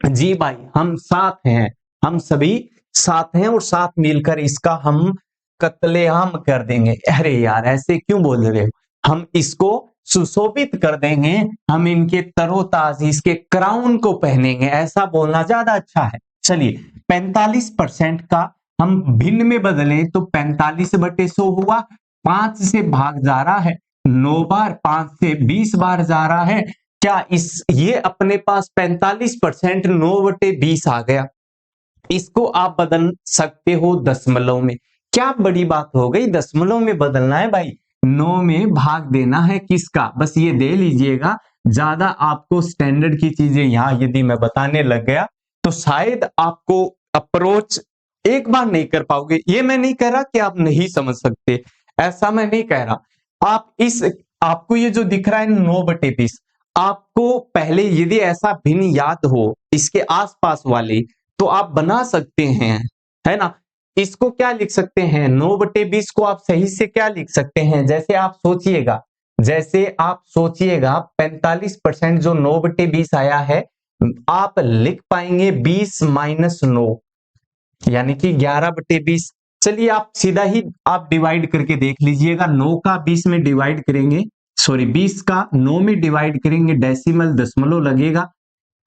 जी भाई, हम साथ हैं, हम सभी साथ हैं, और साथ मिलकर इसका हम कत्लेआम कर देंगे। अरे यार, ऐसे क्यों बोल रहे हो? हम इसको सुशोभित कर देंगे, हम इनके तरोताज इसके क्राउन को पहनेंगे, ऐसा बोलना ज्यादा अच्छा है। चलिए, 45% का हम भिन्न में बदलें तो 45/100 हुआ। 5 से भाग जा रहा है 9 बार, 5 से 20 बार जा रहा है। क्या ये अपने पास 45% 9/20 आ गया। इसको आप बदल सकते हो दशमलव में। क्या बड़ी बात हो गई? दशमलव में बदलना है भाई, 9 में भाग देना है किसका? बस ये दे लीजिएगा। ज्यादा आपको स्टैंडर्ड की चीजें यहां यदि मैं बताने लग गया तो शायद आपको अप्रोच एक बार नहीं कर पाओगे। ये मैं नहीं कह रहा कि आप नहीं समझ सकते, ऐसा मैं नहीं कह रहा। आपको ये जो दिख रहा है 9/20, आपको पहले यदि ऐसा भिन्न याद हो इसके आसपास वाले, तो आप बना सकते हैं, है ना। इसको क्या लिख सकते हैं, 9/20 को आप सही से क्या लिख सकते हैं, जैसे आप सोचिएगा 45% जो 9/20 आया है, आप लिख पाएंगे 20-9, यानी कि 11/20। चलिए आप सीधा ही आप डिवाइड करके देख लीजिएगा, 9 का 20 में डिवाइड करेंगे, सॉरी 20 का 9 में डिवाइड करेंगे, डेसिमल दशमलव लगेगा,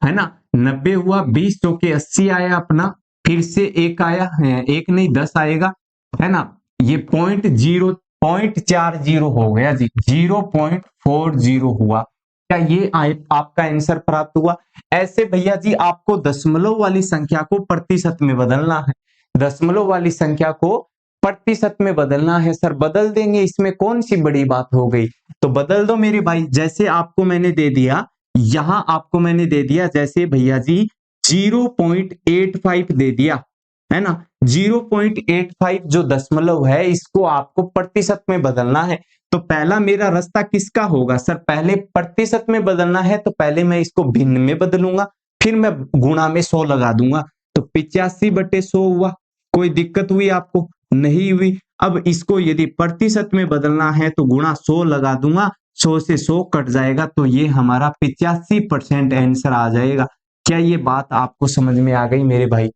है ना। 90 हुआ, 20 चौके 80 आया अपना, फिर से एक आया है, एक नहीं 10 आएगा, है ना। ये 0.40 हो गया जी, 0.40 हुआ। क्या ये आपका आंसर प्राप्त हुआ। ऐसे भैया जी आपको दशमलव वाली संख्या को प्रतिशत में बदलना है, दशमलव वाली संख्या को प्रतिशत में बदलना है। सर बदल देंगे, इसमें कौन सी बड़ी बात हो गई, तो बदल दो मेरे भाई। जैसे आपको मैंने दे दिया, यहां आपको मैंने दे दिया, जैसे भैया जी 0.85 दे दिया, है ना। 0.85 जो दशमलव है, इसको आपको प्रतिशत में बदलना है। तो पहला मेरा रास्ता किसका होगा, सर पहले प्रतिशत में बदलना है, तो पहले मैं इसको भिन्न में बदलूंगा, फिर मैं गुणा में 100 लगा दूंगा, तो 85/100 हुआ। कोई दिक्कत हुई आपको, नहीं हुई। अब इसको यदि प्रतिशत में बदलना है तो गुणा 100 लगा दूंगा, 100 से 100 कट जाएगा, तो ये हमारा 85% आंसर आ जाएगा। क्या ये बात आपको समझ में आ गई मेरे भाई,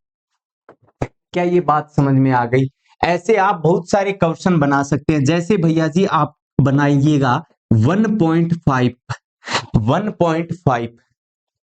क्या ये बात समझ में आ गई। ऐसे आप बहुत सारे क्वेश्चन बना सकते हैं, जैसे भैया जी आप बनाइएगा 1.5,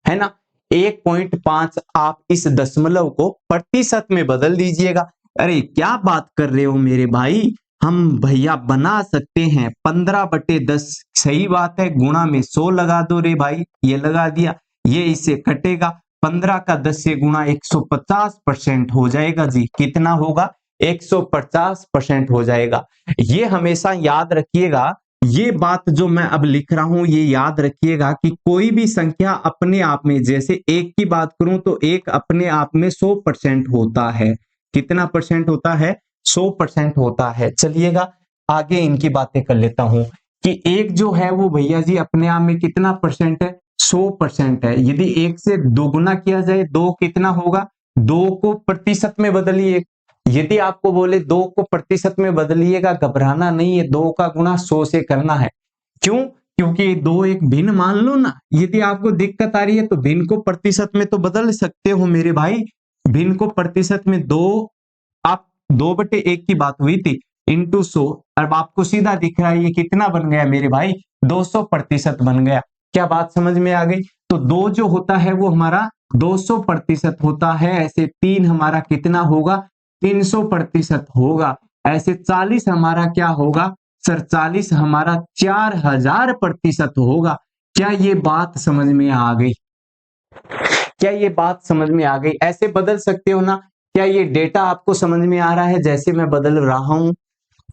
है ना, 1.5 आप इस दशमलव को प्रतिशत में बदल दीजिएगा। अरे क्या बात कर रहे हो मेरे भाई, हम भैया बना सकते हैं 15/10, सही बात है, गुणा में 100 लगा दो रे भाई, ये लगा दिया, ये इससे कटेगा, 15 का 10 से गुणा 150% हो जाएगा जी, कितना होगा 150% हो जाएगा। ये हमेशा याद रखिएगा, ये बात जो मैं अब लिख रहा हूं ये याद रखिएगा कि कोई भी संख्या अपने आप में, जैसे एक की बात करूं तो एक अपने आप में 100% होता है। कितना परसेंट होता है, 100% होता है। चलिएगा आगे इनकी बातें कर लेता हूं कि एक जो है वो भैया जी अपने आप में कितना परसेंट है, 100% है। यदि एक से दोगुना किया जाए, दो कितना होगा, दो को प्रतिशत में बदलिए। यदि आपको बोले 2 को प्रतिशत में बदलिएगा, घबराना नहीं है, 2 का गुणा 100 से करना है। क्यों, क्योंकि 2 एक भिन्न मान लो ना, यदि आपको दिक्कत आ रही है तो भिन्न को प्रतिशत में तो बदल सकते हो मेरे भाई। भिन्न को प्रतिशत में 2, आप 2/1 की बात हुई थी, इंटू 100, अब आपको सीधा दिख रहा है ये कितना बन गया मेरे भाई, 200% बन गया। क्या बात समझ में आ गई। तो 2 जो होता है वो हमारा 200% होता है, ऐसे 3 हमारा कितना होगा, 300% होगा। ऐसे 40 हमारा क्या होगा सर, 40 हमारा 4000% होगा। क्या ये बात समझ में आ गई, क्या ये बात समझ में आ गई। ऐसे बदल सकते हो ना, क्या ये डेटा आपको समझ में आ रहा है जैसे मैं बदल रहा हूं।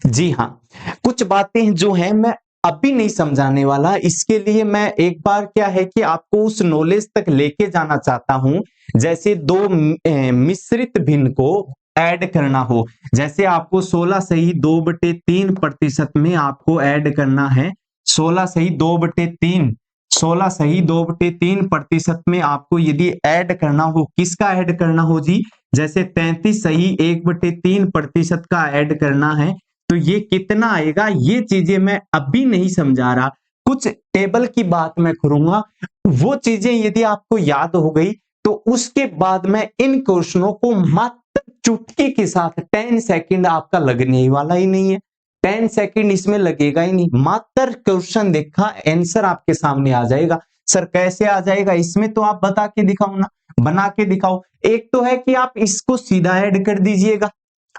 जी हाँ, कुछ बातें जो है मैं अभी नहीं समझाने वाला, इसके लिए मैं एक बार क्या है कि आपको उस नॉलेज तक लेके जाना चाहता हूं। जैसे दो मिश्रित भिन्न को ऐड करना हो, जैसे आपको 16 सही 2/3% में आपको ऐड करना है, 16 सही 2/3, 16 सही 2/3% में आपको यदि ऐड करना हो, किसका ऐड करना हो जी, जैसे 33 सही 1/3% का ऐड करना है, तो ये कितना आएगा, ये चीजें मैं अभी नहीं समझा रहा, कुछ टेबल की बात मैं करूंगा। वो चीजें यदि आपको याद हो गई तो उसके बाद मैं इन क्वेश्चनों को मात्र चुटकी के साथ 10 सेकंड आपका लगने ही वाला ही नहीं है, 10 सेकंड इसमें लगेगा ही नहीं, मात्र क्वेश्चन देखा आंसर आपके सामने आ जाएगा। सर कैसे आ जाएगा, इसमें तो आप बता के दिखाओ ना, बना के दिखाओ। एक तो है कि आप इसको सीधा ऐड कर दीजिएगा,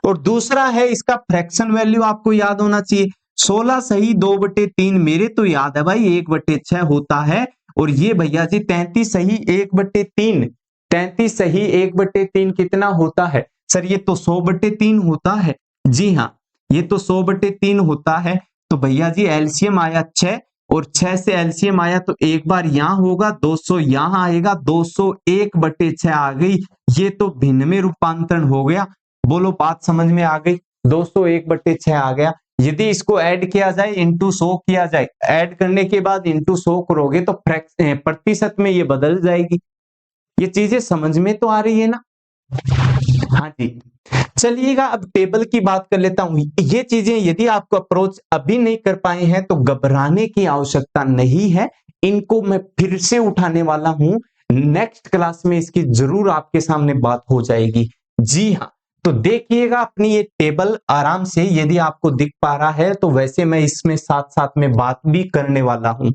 और दूसरा है इसका फ्रैक्शन वैल्यू आपको याद होना चाहिए। 16 सही 2/3 मेरे तो याद है भाई 1/6 होता है, और ये भैया जी 33 सही 1/3, 33 सही 1/3 कितना होता है सर, ये तो 100/3 होता है। जी हाँ, ये तो 100/3 होता है। तो भैया जी एलसीएम आया 6, और 6 से एलसीएम आया तो एक बार यहां होगा, 200 यहां आएगा, 201/6 आ गई, ये तो भिन्न में रूपांतरण हो गया। बोलो बात समझ में आ गई। 201/6 आ गया। यदि इसको ऐड किया जाए, इंटू 100 किया जाए, ऐड करने के बाद इंटू 100 करोगे तो प्रतिशत में ये बदल जाएगी। ये चीजें समझ में तो आ रही है ना? हाँ जी। चलिएगा अब टेबल की बात कर लेता हूं। ये चीजें यदि आपको अप्रोच अभी नहीं कर पाए हैं तो घबराने की आवश्यकता नहीं है। इनको मैं फिर से उठाने वाला हूं। नेक्स्ट क्लास में इसकी जरूर आपके सामने बात हो जाएगी। जी हाँ, तो देखिएगा अपनी ये टेबल आराम से, यदि आपको दिख पा रहा है तो वैसे मैं इसमें साथ साथ में बात भी करने वाला हूं।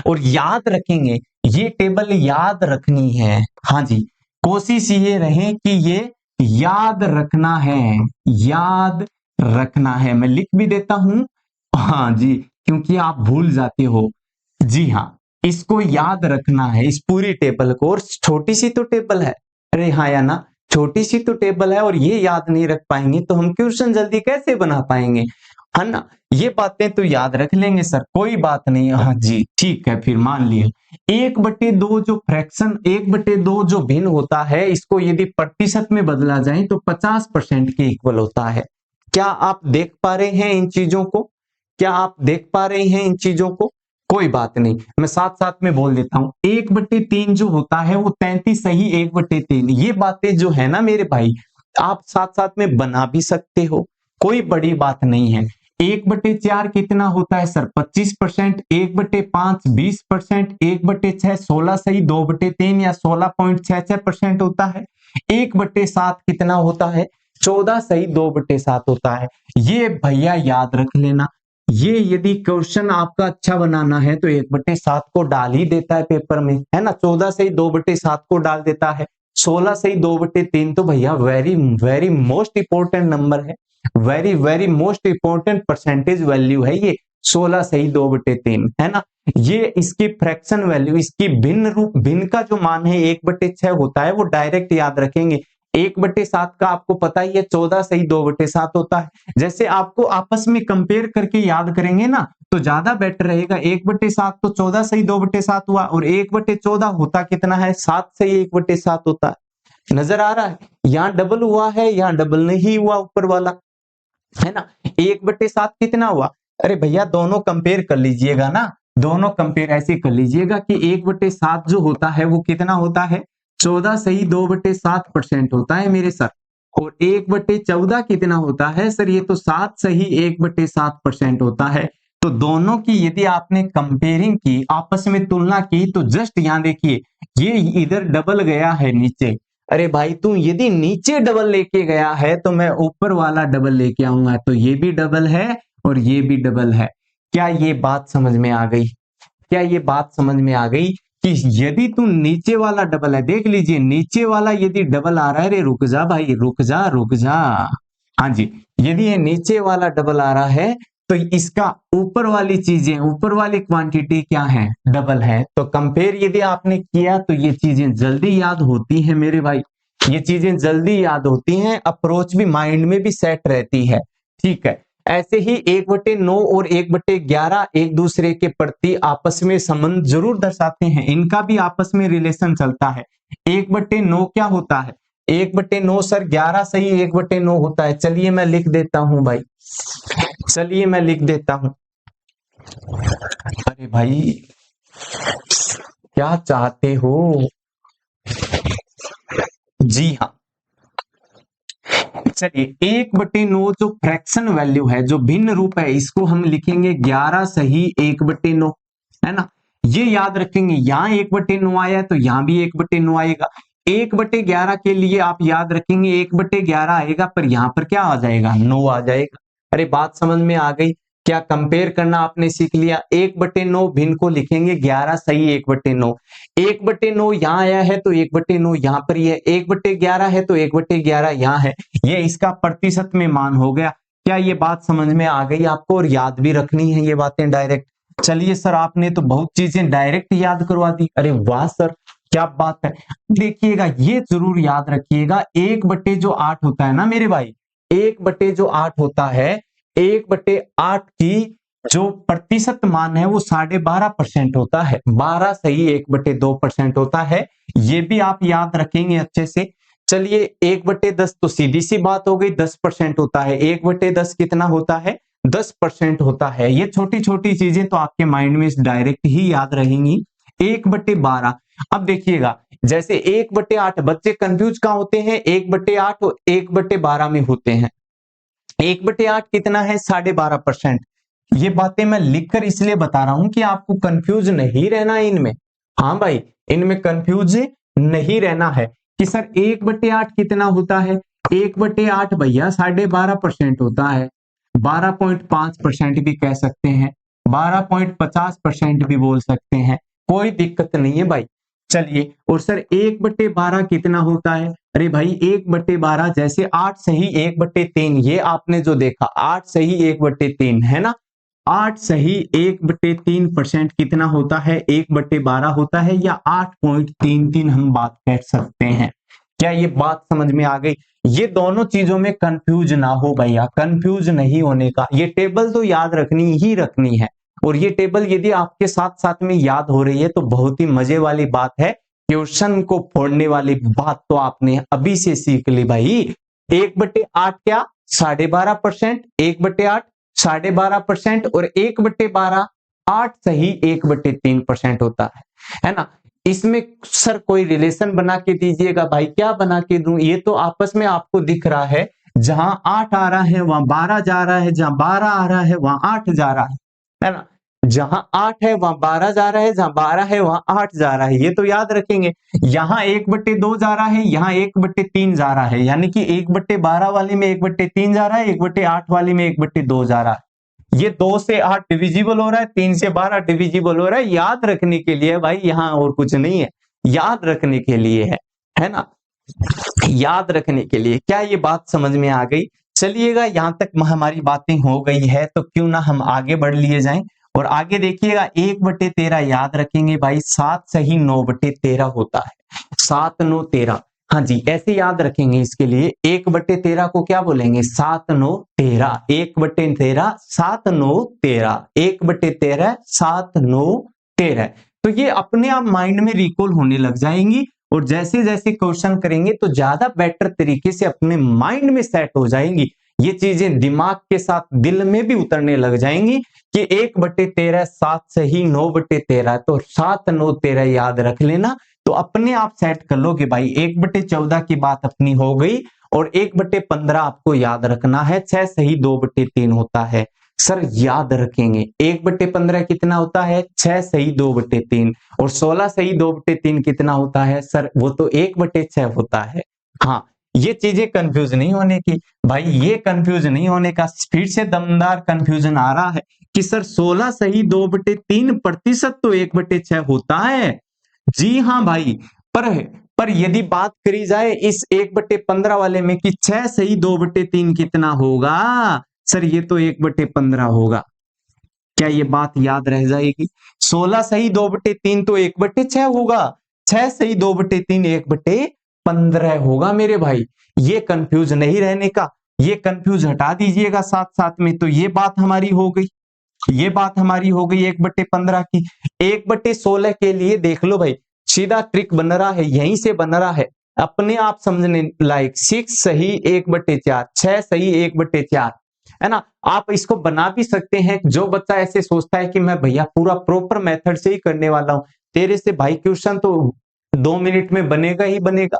और याद रखेंगे, ये टेबल याद रखनी है। हाँ जी, कोशिश ये रहे कि ये याद रखना है, याद रखना है। मैं लिख भी देता हूं, हाँ जी, क्योंकि आप भूल जाते हो। जी हाँ, इसको याद रखना है, इस पूरी टेबल को। और छोटी सी तो टेबल है, अरे हाँ या ना, छोटी सी तो टेबल है और ये याद नहीं रख पाएंगे तो हम क्वेश्चन जल्दी कैसे बना पाएंगे, है ना? ये बातें तो याद रख लेंगे सर, कोई बात नहीं। हाँ जी, ठीक है, फिर मान लिए 1/2 जो फ्रैक्शन, 1/2 जो भिन्न होता है, इसको यदि प्रतिशत में बदला जाए तो 50% के इक्वल होता है। क्या आप देख पा रहे हैं इन चीजों को? क्या आप देख पा रहे हैं इन चीजों को? कोई बात नहीं, मैं साथ साथ में बोल देता हूं। 1/3 जो होता है वो 33 सही 1/3। ये बातें जो है ना मेरे भाई, आप साथ साथ में बना भी सकते हो, कोई बड़ी बात नहीं है। 1/4 कितना होता है सर? 25%। 1/5 20%। 1/6 16 सही 2/3 या 16.66% होता है। 1/7 कितना होता है? 14 सही 2/7 होता है। ये भैया याद रख लेना। ये यदि क्वेश्चन आपका अच्छा बनाना है तो 1/7 को डाल ही देता है पेपर में, है ना? 14 सही 2/7 को डाल देता है। 16 सही 2/3 तो भैया very very most important number है, very very most important percentage value है ये। 16 सही 2/3, है ना? ये इसकी फ्रैक्शन वैल्यू, इसकी भिन्न रूप, भिन्न का जो मान है 1/6 होता है, वो डायरेक्ट याद रखेंगे। 1/7 का आपको पता ही है 14 सही 2/7 होता है। जैसे आपको आपस में कंपेयर करके याद करेंगे ना तो ज्यादा बेटर रहेगा। 1/7 तो 14 सही 2/7 हुआ, और 1/14 होता कितना है? 7 सही 1/7 होता है। नजर आ रहा है? यहाँ डबल हुआ है, यहाँ डबल नहीं हुआ ऊपर वाला, है ना? 1/7 कितना हुआ? अरे भैया दोनों कंपेयर कर लीजिएगा ना, दोनों कंपेयर ऐसे कर लीजिएगा कि 1/7 जो होता है वो कितना होता है? 14 सही 2/7% होता है मेरे सर। और 1/14 कितना होता है सर? ये तो 7 सही 1/7% होता है। तो दोनों की यदि आपने कंपेयरिंग की, आपस में तुलना की, तो जस्ट यहाँ देखिए, ये इधर डबल गया है नीचे। अरे भाई तू यदि नीचे डबल लेके गया है तो मैं ऊपर वाला डबल लेके आऊंगा, तो ये भी डबल है और ये भी डबल है। क्या ये बात समझ में आ गई? क्या ये बात समझ में आ गई कि यदि तू नीचे वाला डबल है, देख लीजिए नीचे वाला यदि डबल आ रहा है, अरे रुक जा भाई, रुक जा रुक जा। हाँ जी, यदि ये नीचे वाला डबल आ रहा है तो इसका ऊपर वाली चीजें, ऊपर वाली क्वांटिटी क्या है? डबल है। तो कंपेयर यदि आपने किया तो ये चीजें जल्दी याद होती हैं मेरे भाई, ये चीजें जल्दी याद होती हैं, अप्रोच भी माइंड में भी सेट रहती है। ठीक है, ऐसे ही 1/9 और 1/11 एक दूसरे के प्रति आपस में संबंध जरूर दर्शाते हैं, इनका भी आपस में रिलेशन चलता है। 1/9 क्या होता है? 1/9 सर 11 सही 1/9 होता है। चलिए मैं लिख देता हूं भाई, चलिए मैं लिख देता हूं। अरे भाई क्या चाहते हो? जी हाँ, चलिए 1/9 जो फ्रैक्शन वैल्यू है, जो भिन्न रूप है, इसको हम लिखेंगे 11 सही 1/9, है ना? ये याद रखेंगे, यहाँ 1/9 आया तो यहाँ भी 1/9 आएगा। 1/11 के लिए आप याद रखेंगे 1/11 आएगा, पर यहाँ पर क्या आ जाएगा? 9 आ जाएगा। अरे बात समझ में आ गई? क्या कंपेयर करना आपने सीख लिया? 1/9 भिन्न को लिखेंगे 11 सही 1/9। 1/9 यहाँ आया है तो 1/9 यहाँ पर ही है, 1/11 है तो 1/11 यहाँ है। ये इसका प्रतिशत में मान हो गया। क्या ये बात समझ में आ गई आपको? और याद भी रखनी है ये बातें डायरेक्ट। चलिए सर, आपने तो बहुत चीजें डायरेक्ट याद करवा दी। अरे वाह सर, क्या बात है। देखिएगा, ये जरूर याद रखिएगा, 1/8 होता है ना मेरे भाई, 1/8 होता है, 1/8 की जो प्रतिशत मान है वो 12.5% होता है। 12 सही 1/2% होता है। ये भी आप याद रखेंगे अच्छे से। चलिए 1/10 तो सीधी सी बात हो गई 10% होता है। 1/10 कितना होता है? 10% होता है। ये छोटी छोटी चीजें तो आपके माइंड में डायरेक्ट ही याद रहेंगी। 1/12। अब देखिएगा, जैसे 1/8 बच्चे कंफ्यूज कहाँ होते हैं? 1/8 और 1/12 में होते हैं। 1/8 कितना है? 12.5%। ये बातें मैं लिखकर इसलिए बता रहा हूं कि आपको कंफ्यूज नहीं रहना है इनमें। हाँ भाई, इनमें कंफ्यूज नहीं रहना है कि सर 1/8 कितना होता है? 1/8 भैया 12.5% होता है। 12.5% भी कह सकते हैं, 12.50% भी बोल सकते हैं, कोई दिक्कत नहीं है भाई। चलिए, और सर 1/12 कितना होता है? अरे भाई 1/12 जैसे 8 सही 1/3, ये आपने जो देखा 8 सही 1/3 है ना। 8 सही 1/3% कितना होता है? 1/12 होता है, या 8.33 हम बात कर सकते हैं। क्या ये बात समझ में आ गई? ये दोनों चीजों में कंफ्यूज ना हो भैया, कंफ्यूज नहीं होने का। ये टेबल तो याद रखनी ही रखनी है, और ये टेबल यदि आपके साथ साथ में याद हो रही है तो बहुत ही मजे वाली बात है। क्वेश्चन को फोड़ने वाली बात तो आपने अभी से सीख ली भाई। 1/8 क्या? 12.5%। 1/8 12.5%, और 1/12 8 सही 1/3% होता है ना। इसमें सर कोई रिलेशन बना के दीजिएगा भाई। क्या बना के दूं? ये तो आपस में आपको दिख रहा है, जहां 8 आ रहा है वहां 12 जा रहा है, जहां 12 आ रहा है वहां 8 जा रहा है ना। जहां 8 है वहां 12 जा रहा है, जहां 12 है वहां 8 जा रहा है, ये तो याद रखेंगे। यहाँ 1/2 जा रहा है, यहाँ 1/3 जा रहा है, यानी कि 1/12 वाले में 1/3 जा रहा है, 1/8 वाले में 1/2 जा रहा है। ये 2 से 8 डिविजिबल हो रहा है, 3 से 12 डिविजिबल हो रहा है। याद रखने के लिए भाई, यहाँ और कुछ नहीं है, याद रखने के लिए है ना। याद रखने के लिए। क्या ये बात समझ में आ गई? चलिएगा, यहां तक हमारी बातें हो गई है, तो क्यों ना हम आगे बढ़ लिए जाएं। और आगे देखिएगा, 1/13 याद रखेंगे भाई, 7 सही 9/13 होता है। 7 9 13, हाँ जी, ऐसे याद रखेंगे। इसके लिए 1/13 को क्या बोलेंगे? 7 9 13। 1/13 7 9 13, 1/13 7 9 13। तो ये अपने आप माइंड में रिकॉल होने लग जाएंगी, और जैसे जैसे क्वेश्चन करेंगे तो ज्यादा बेटर तरीके से अपने माइंड में सेट हो जाएंगी। ये चीजें दिमाग के साथ दिल में भी उतरने लग जाएंगी कि 1/13 7 सही 9/13, तो 7 9 13 याद रख लेना, तो अपने आप सेट कर लो कि भाई 1/14 की बात अपनी हो गई, और 1/15 आपको याद रखना है। 6 सही 2/3 होता है। सर याद रखेंगे 1/15 कितना होता है? 6 सही 2/3, और 16 सही 2/3 कितना होता है? सर वो तो 1/6 होता है। हाँ, ये चीजें कंफ्यूज नहीं होने की भाई, ये कंफ्यूज नहीं होने का। फिर से दमदार कंफ्यूजन आ रहा है कि सर 16 सही 2/3% तो 1/6 होता है। जी हाँ भाई, पर यदि बात करी जाए इस 1/15 वाले में कि 6 सही 2/3 कितना होगा? सर ये तो 1/15 होगा। क्या ये बात याद रह जाएगी? 16 सही 2/3 तो 1/6 होगा, 6 सही 2/3 1/15 होगा मेरे भाई। ये कंफ्यूज नहीं रहने का, ये कंफ्यूज हटा दीजिएगा साथ साथ में। तो ये बात हमारी हो गई, ये बात हमारी हो गई 1/15 की। 1/16 के लिए देख लो भाई, सीधा ट्रिक बन रहा है, यहीं से बन रहा है, अपने आप समझने लायक। 6 सही 1/4, 6 सही 1/4, है ना। आप इसको बना भी सकते हैं। जो बच्चा ऐसे सोचता है कि मैं भैया पूरा प्रॉपर मेथड से ही करने वाला हूं, तेरे से भाई क्वेश्चन तो 2 मिनट में बनेगा ही बनेगा,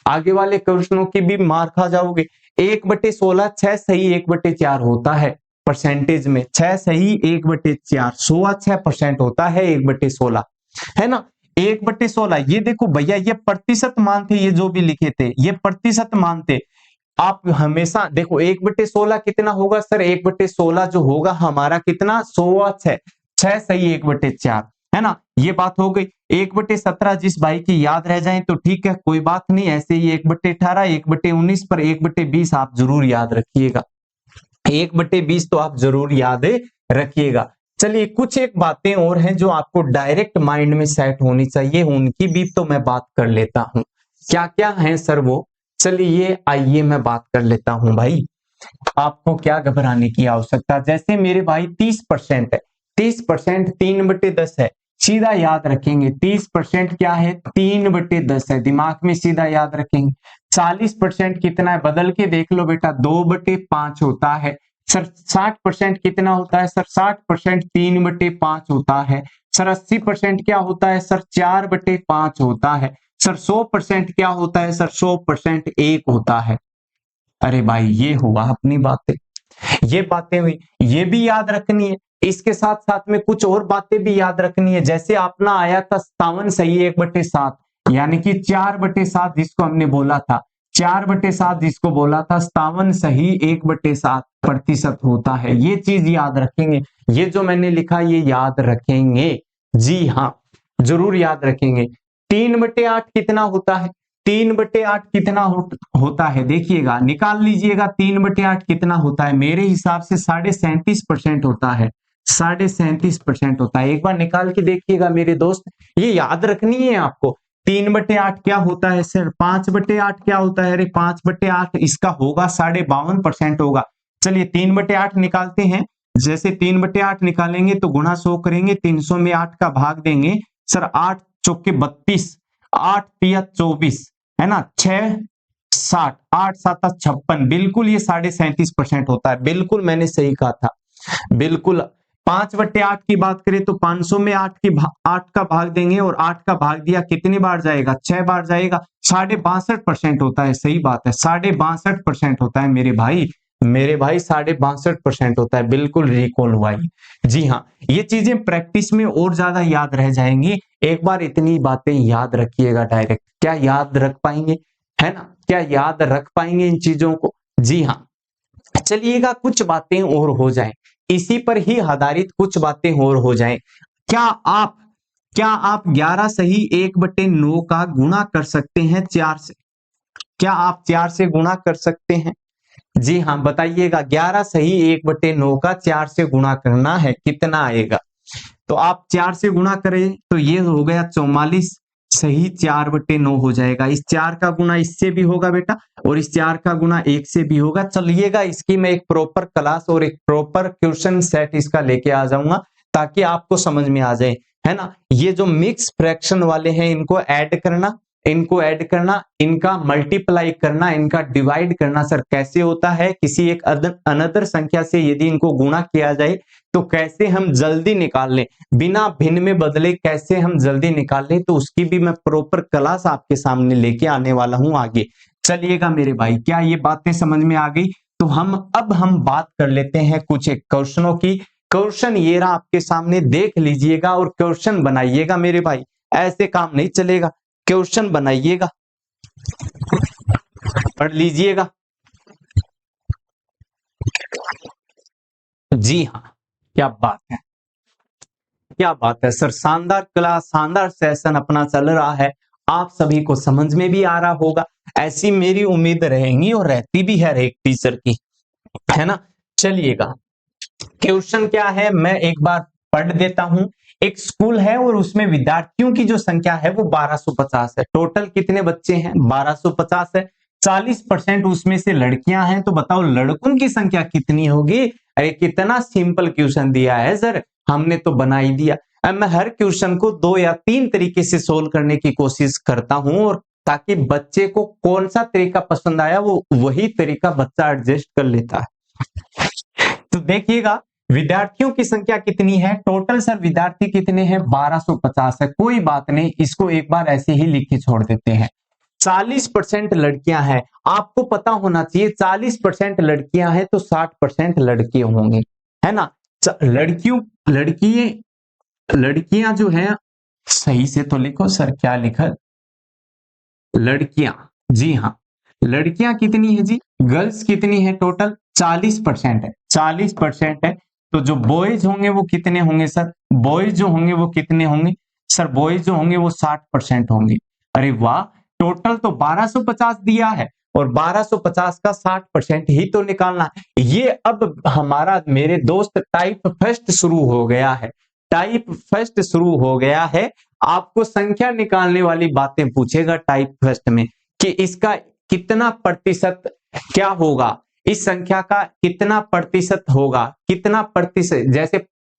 आगे वाले क्वेश्चनों की भी मार खा जाओगे। 1/16 6 सही 1/4 होता है परसेंटेज में, 6 सही 1/4, 6% होता है 1/16, है ना। 1/16 ये देखो भैया, ये प्रतिशत मान थे, ये जो भी लिखे थे ये प्रतिशत मान थे। आप हमेशा देखो 1/16 कितना होगा? सर 1/16 जो होगा हमारा कितना? 16, 6 सही 1/4, है ना। ये बात हो गई। 1/17 जिस भाई की याद रह जाए तो ठीक है, कोई बात नहीं। ऐसे ही 1/18, 1/19, पर 1/20 आप जरूर याद रखिएगा। 1/20 तो आप जरूर याद रखिएगा। चलिए, कुछ एक बातें और हैं जो आपको डायरेक्ट माइंड में सेट होनी चाहिए, उनकी भी तो मैं बात कर लेता हूं। क्या क्या है सर वो? चलिए आइए मैं बात कर लेता हूं भाई। आपको क्या घबराने की आवश्यकता? जैसे मेरे भाई 30% है, 30% 3/10 है, सीधा याद रखेंगे। 30% क्या है, 3/10 है, दिमाग में सीधा याद रखेंगे। 40% कितना है, बदल के देख लो बेटा, 2/5 होता है। सर 60% कितना होता है, सर 60% 3/5 होता है। सर 80% क्या होता है, सर 4/5 होता है। सर 100% क्या होता है, सर 100% 1 होता है। अरे भाई ये हुआ अपनी बातें, ये बातें हुई, ये भी याद रखनी है। इसके साथ साथ में कुछ और बातें भी याद रखनी है। जैसे अपना आया था 57 सही 1/7, यानी कि 4/7 जिसको हमने बोला था, 4/7 जिसको बोला था, 57 सही 1/7% होता है। ये चीज याद रखेंगे। ये जो मैंने लिखा ये याद रखेंगे, जी हाँ जरूर याद रखेंगे। 3/8 कितना होता है, 3/8 कितना होता है, देखिएगा निकाल लीजिएगा। 3/8 कितना होता है, मेरे हिसाब से 37.5% होता है, 37.5% होता है। एक बार निकाल के देखिएगा मेरे दोस्त, ये याद रखनी है आपको। 3/8 क्या होता है सर, 5/8 क्या होता है, अरे 5/8 इसका होगा 52.5% होगा। चलिए 3/8 निकालते हैं। जैसे 3/8 निकालेंगे तो गुणा 100 करेंगे, 300 में 8 का भाग देंगे। सर 8 चौके 32, 8 तिया 24 है ना, 6 60, 8 7 56, बिल्कुल ये 37.5% होता है। बिल्कुल मैंने सही कहा था, बिल्कुल। 5/8 की बात करें तो 500 में 8 का भाग देंगे और 8 का भाग दिया कितनी बार जाएगा, 6 बार जाएगा, 62.5% होता है। सही बात है, 62.5% होता है मेरे भाई, मेरे भाई 62.5% होता है। बिल्कुल रिकॉल हुआ ये, जी हाँ। ये चीजें प्रैक्टिस में और ज्यादा याद रह जाएंगी। एक बार इतनी बातें याद रखिएगा डायरेक्ट। क्या याद रख पाएंगे, है ना, क्या याद रख पाएंगे इन चीजों को, जी हाँ। चलिएगा कुछ बातें और हो जाएं, इसी पर ही आधारित कुछ बातें और हो जाएं। क्या आप 11 सही 1/9 का गुणा कर सकते हैं 4 से? क्या आप 4 से गुणा कर सकते हैं? जी हाँ बताइएगा। 11 सही 1/9 का 4 से गुणा करना है, कितना आएगा? तो आप 4 से गुणा करें तो ये हो गया 44 सही 4/9 हो जाएगा। इस 4 का गुणा इससे भी होगा बेटा, और इस 4 का गुणा 1 से भी होगा। चलिएगा इसकी मैं एक प्रॉपर क्लास और एक प्रॉपर क्वेश्चन सेट इसका लेके आ जाऊंगा, ताकि आपको समझ में आ जाए, है ना। ये जो मिक्स फ्रैक्शन वाले हैं इनको ऐड करना, इनको ऐड करना, इनका मल्टीप्लाई करना, इनका डिवाइड करना। सर कैसे होता है, किसी एक अनदर संख्या से यदि इनको गुणा किया जाए तो कैसे हम जल्दी निकाल लें, बिना भिन्न में बदले कैसे हम जल्दी निकाल लें, तो उसकी भी मैं प्रॉपर क्लास आपके सामने लेके आने वाला हूं आगे। चलिएगा मेरे भाई, क्या ये बातें समझ में आ गई? तो अब हम बात कर लेते हैं कुछ एक क्वेश्चनों की। क्वेश्चन ये रहा आपके सामने, देख लीजिएगा और क्वेश्चन बनाइएगा मेरे भाई, ऐसे काम नहीं चलेगा। क्वेश्चन बनाइएगा, पढ़ लीजिएगा। जी हाँ, क्या बात है, क्या बात है सर, शानदार क्लास, शानदार सेशन अपना चल रहा है। आप सभी को समझ में भी आ रहा होगा, ऐसी मेरी उम्मीद रहेंगी और रहती भी है एक टीचर की, है ना। चलिएगा क्वेश्चन क्या है मैं एक बार पढ़ देता हूं। एक स्कूल है और उसमें विद्यार्थियों की जो संख्या है वो 1250 है। टोटल कितने बच्चे हैं, 1250 है। 40% उसमें से लड़कियां हैं, तो बताओ लड़कों की संख्या कितनी होगी? अरे कितना सिंपल क्वेश्चन दिया है सर, हमने तो बना ही दिया। अब मैं हर क्वेश्चन को 2 या 3 तरीके से सोल्व करने की कोशिश करता हूं, और ताकि बच्चे को कौन सा तरीका पसंद आया वो वही तरीका बच्चा एडजस्ट कर लेता है। तो देखिएगा विद्यार्थियों की संख्या कितनी है, टोटल सर विद्यार्थी कितने हैं, 1250 है। कोई बात नहीं, इसको एक बार ऐसे ही लिख के छोड़ देते हैं। 40% लड़कियां हैं, आपको पता होना चाहिए 40% लड़कियां हैं तो 60% लड़के होंगे, है ना। लड़कियां जो है, सही से तो लिखो सर, क्या लिखा, लड़कियां, जी हाँ। लड़कियां कितनी है जी, गर्ल्स कितनी है, टोटल 40% है, 40% है। तो जो बॉयज होंगे वो कितने होंगे सर, बॉयज जो होंगे वो कितने होंगे सर, बॉयज जो होंगे वो 60% होंगे। अरे वाह, टोटल तो 1250 दिया है और 1250 का 60% ही तो निकालना है। ये अब हमारा मेरे दोस्त टाइप फर्स्ट शुरू हो गया है, टाइप फर्स्ट शुरू हो गया है। आपको संख्या निकालने वाली बातें पूछेगा टाइप फर्स्ट में, कि इसका कितना प्रतिशत क्या होगा, इस संख्या का कितना प्रतिशत होगा, कितना प्रतिशत, जैसे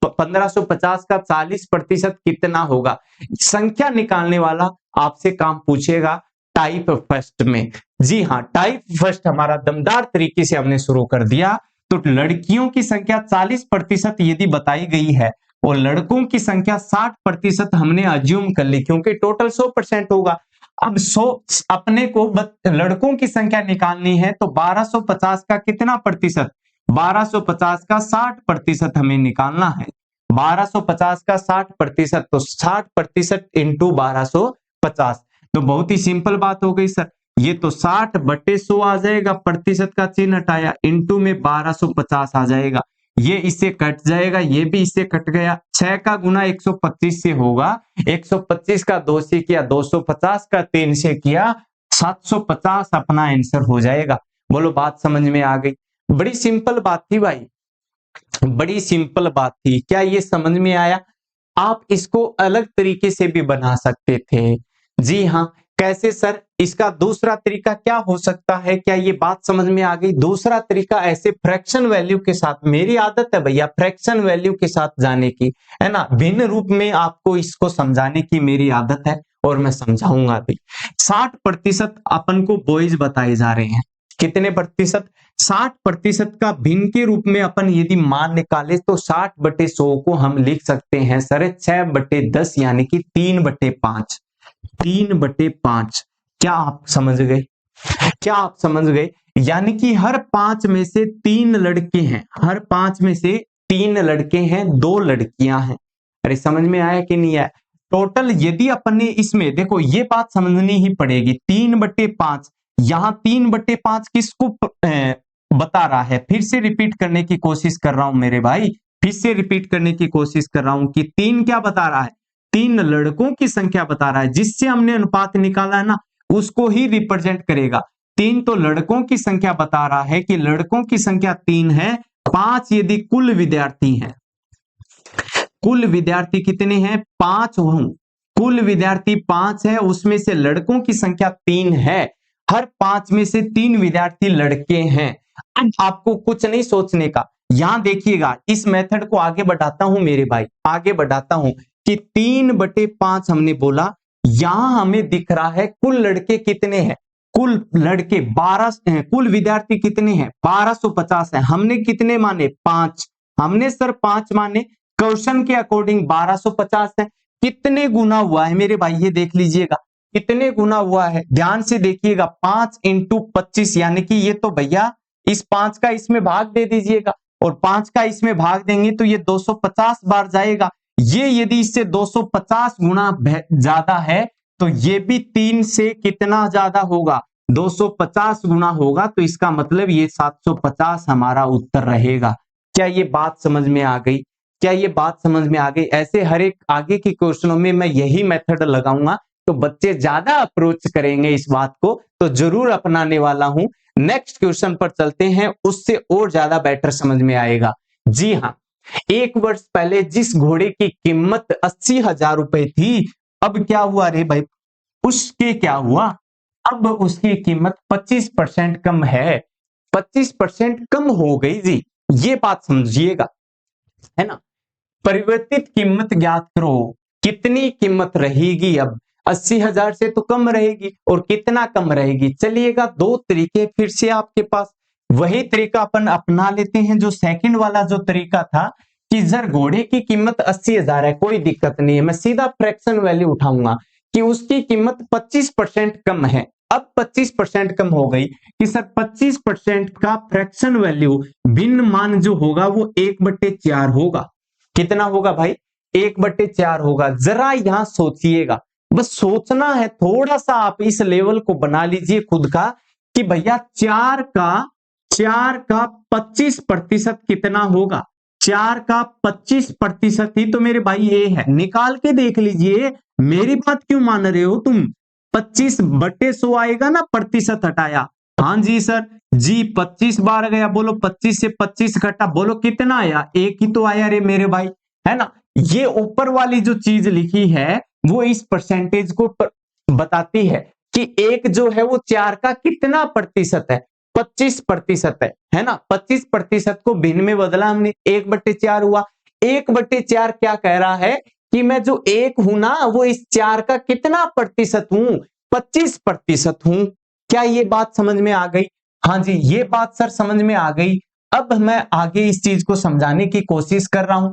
1550 का 40% कितना होगा? संख्या निकालने वाला आपसे काम पूछेगा टाइप फर्स्ट में। जी हाँ, टाइप फर्स्ट हमारा दमदार तरीके से हमने शुरू कर दिया। तो लड़कियों की संख्या 40% यदि बताई गई है और लड़कों की संख्या 60% हमने अज्यूम कर ली, क्योंकि टोटल 100% होगा। अब 100 अपने को लड़कों की संख्या निकालनी है, तो 1250 का कितना प्रतिशत? 1250 का 60% हमें निकालना है। 1250 का 60%, तो 60% इंटू 1250। तो बहुत ही सिंपल बात हो गई सर, ये तो 60/100 आ जाएगा, प्रतिशत का चिन्ह हटाया, इंटू में 1250 आ जाएगा। ये इससे कट जाएगा, ये भी इससे कट गया। 6 का गुना 125 से होगा, 125 का 2 से किया, 250 का 3 से किया, 750 अपना आंसर हो जाएगा। बोलो बात समझ में आ गई? बड़ी सिंपल बात थी भाई, बड़ी सिंपल बात थी। क्या ये समझ में आया? आप इसको अलग तरीके से भी बना सकते थे। जी हाँ, कैसे सर? इसका दूसरा तरीका क्या हो सकता है? क्या ये बात समझ में आ गई? दूसरा तरीका ऐसे फ्रैक्शन वैल्यू के साथ, मेरी आदत है भैया फ्रैक्शन वैल्यू के साथ जाने की, है ना, भिन्न रूप में आपको इसको समझाने की मेरी आदत है और मैं समझाऊंगा भी। 60% अपन को बॉयज बताए जा रहे हैं। कितने प्रतिशत? 60% का भिन्न के रूप में अपन यदि मान निकाले तो 60/100 को हम लिख सकते हैं सर 6/10, यानी कि 3/5। 3/5। क्या आप समझ गए? क्या आप समझ गए? यानी कि हर 5 में से 3 लड़के हैं, हर 5 में से 3 लड़के हैं, 2 लड़कियां हैं। अरे समझ में आया कि नहीं आया? टोटल यदि अपन ने इसमें देखो, ये बात समझनी ही पड़ेगी। 3/5, यहां 3/5 किसको बता रहा है? फिर से रिपीट करने की कोशिश कर रहा हूं मेरे भाई, फिर से रिपीट करने की कोशिश कर रहा हूं कि 3 क्या बता रहा है? 3 लड़कों की संख्या बता रहा है। जिससे हमने अनुपात निकाला है ना, उसको ही रिप्रेजेंट करेगा। 3 तो लड़कों की संख्या बता रहा है कि लड़कों की संख्या 3 है। 5 यदि कुल विद्यार्थी हैं, कुल विद्यार्थी कितने हैं? 5 हूं, कुल विद्यार्थी 5 है, उसमें से लड़कों की संख्या 3 है। हर 5 में से 3 विद्यार्थी लड़के हैं। अब आपको कुछ नहीं सोचने का, यहां देखिएगा, इस मेथड को आगे बढ़ाता हूं मेरे भाई, आगे बढ़ाता हूं कि 3/5 हमने बोला। यहां हमें दिख रहा है कुल लड़के कितने हैं? कुल लड़के 12, कुल विद्यार्थी कितने हैं? 1250 है। हमने कितने माने? 5। हमने सर 5 माने, क्वेश्चन के अकॉर्डिंग 1250 है। कितने गुना हुआ है मेरे भाई? ये देख लीजिएगा कितने गुना हुआ है, ध्यान से देखिएगा। 5 × 25, यानी कि ये तो भैया इस 5 का इसमें भाग दे दीजिएगा, और 5 का इसमें भाग देंगे तो ये 250 बार जाएगा। ये यदि इससे 250 गुना ज्यादा है, तो ये भी 3 से कितना ज्यादा होगा? 250 गुना होगा। तो इसका मतलब ये 750 हमारा उत्तर रहेगा। क्या ये बात समझ में आ गई? क्या ये बात समझ में आ गई? ऐसे हर एक आगे के क्वेश्चनों में मैं यही मेथड लगाऊंगा, तो बच्चे ज्यादा अप्रोच करेंगे इस बात को, तो जरूर अपनाने वाला हूं। नेक्स्ट क्वेश्चन पर चलते हैं, उससे और ज्यादा बेटर समझ में आएगा। जी हाँ, 1 वर्ष पहले जिस घोड़े की कीमत 80,000 रुपए थी, अब क्या हुआ रे भाई? उसके क्या हुआ? अब उसकी कीमत 25% कम है। 25% कम हो गई जी, ये बात समझिएगा, है ना। परिवर्तित कीमत ज्ञात करो, कितनी कीमत रहेगी? अब 80,000 से तो कम रहेगी, और कितना कम रहेगी? चलिएगा, 2 तरीके फिर से आपके पास। वही तरीका अपन अपना लेते हैं जो सेकंड वाला जो तरीका था, कि सर घोड़े की कीमत 80,000 है, कोई दिक्कत नहीं है, मैं सीधा फ्रैक्शन वैल्यू उठाऊंगा कि उसकी कीमत 25% कम है। अब 25% कम हो गई कि सर 25% का फ्रैक्शन वैल्यू भिन्न मान जो होगा वो 1/4 होगा। कितना होगा भाई? 1/4 होगा। जरा यहां सोचिएगा, बस सोचना है थोड़ा सा, आप इस लेवल को बना लीजिए खुद का, कि भैया 4 का 25% कितना होगा? 4 का 25% ही तो मेरे भाई ये है। निकाल के देख लीजिए, मेरी बात क्यों मान रहे हो तुम? 25/100 आएगा ना, प्रतिशत हटाया। हाँ जी सर जी, 25 बार गया, बोलो 25 से 25 घटा, बोलो कितना आया? 1 ही तो आया रे मेरे भाई, है ना। ये ऊपर वाली जो चीज लिखी है वो इस परसेंटेज को बताती है कि 1 जो है वो 4 का कितना प्रतिशत है? 25% है ना। 25% को भिन्न में बदला हमने, 1/4 हुआ। 1/4 क्या कह रहा है कि मैं जो 1 हूं ना वो इस 4 का कितना प्रतिशत हूं, 25% हूं। क्या ये बात समझ में आ गई? हाँ जी, ये बात सर समझ में आ गई। अब मैं आगे इस चीज को समझाने की कोशिश कर रहा हूं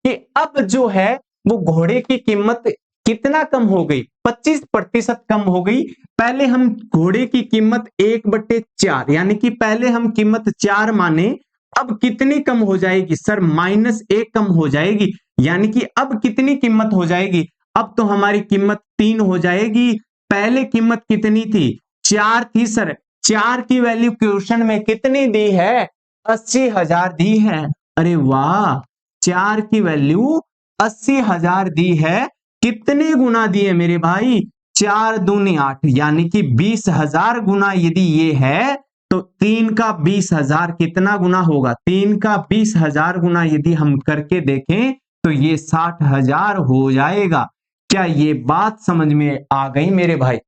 कि अब जो है वो घोड़े की कीमत कितना कम हो गई, 25% कम हो गई। पहले हम घोड़े की कीमत 1/4 यानी कि पहले हम कीमत 4 माने, अब कितनी कम हो जाएगी सर? -1 कम हो जाएगी। यानी कि अब कितनी कीमत हो जाएगी? अब तो हमारी कीमत 3 हो जाएगी। पहले कीमत कितनी थी? 4 थी सर। 4 की वैल्यू क्वेश्चन में कितनी दी है? 80,000 दी है। अरे वाह, 4 की वैल्यू 80,000 दी है। कितने गुना दिए मेरे भाई? 4 दूनी 8 यानी कि 20,000 गुना यदि ये है तो 3 का 20,000 कितना गुना होगा? 3 का 20,000 गुना यदि हम करके देखें तो ये 60,000 हो जाएगा। क्या ये बात समझ में आ गई मेरे भाई?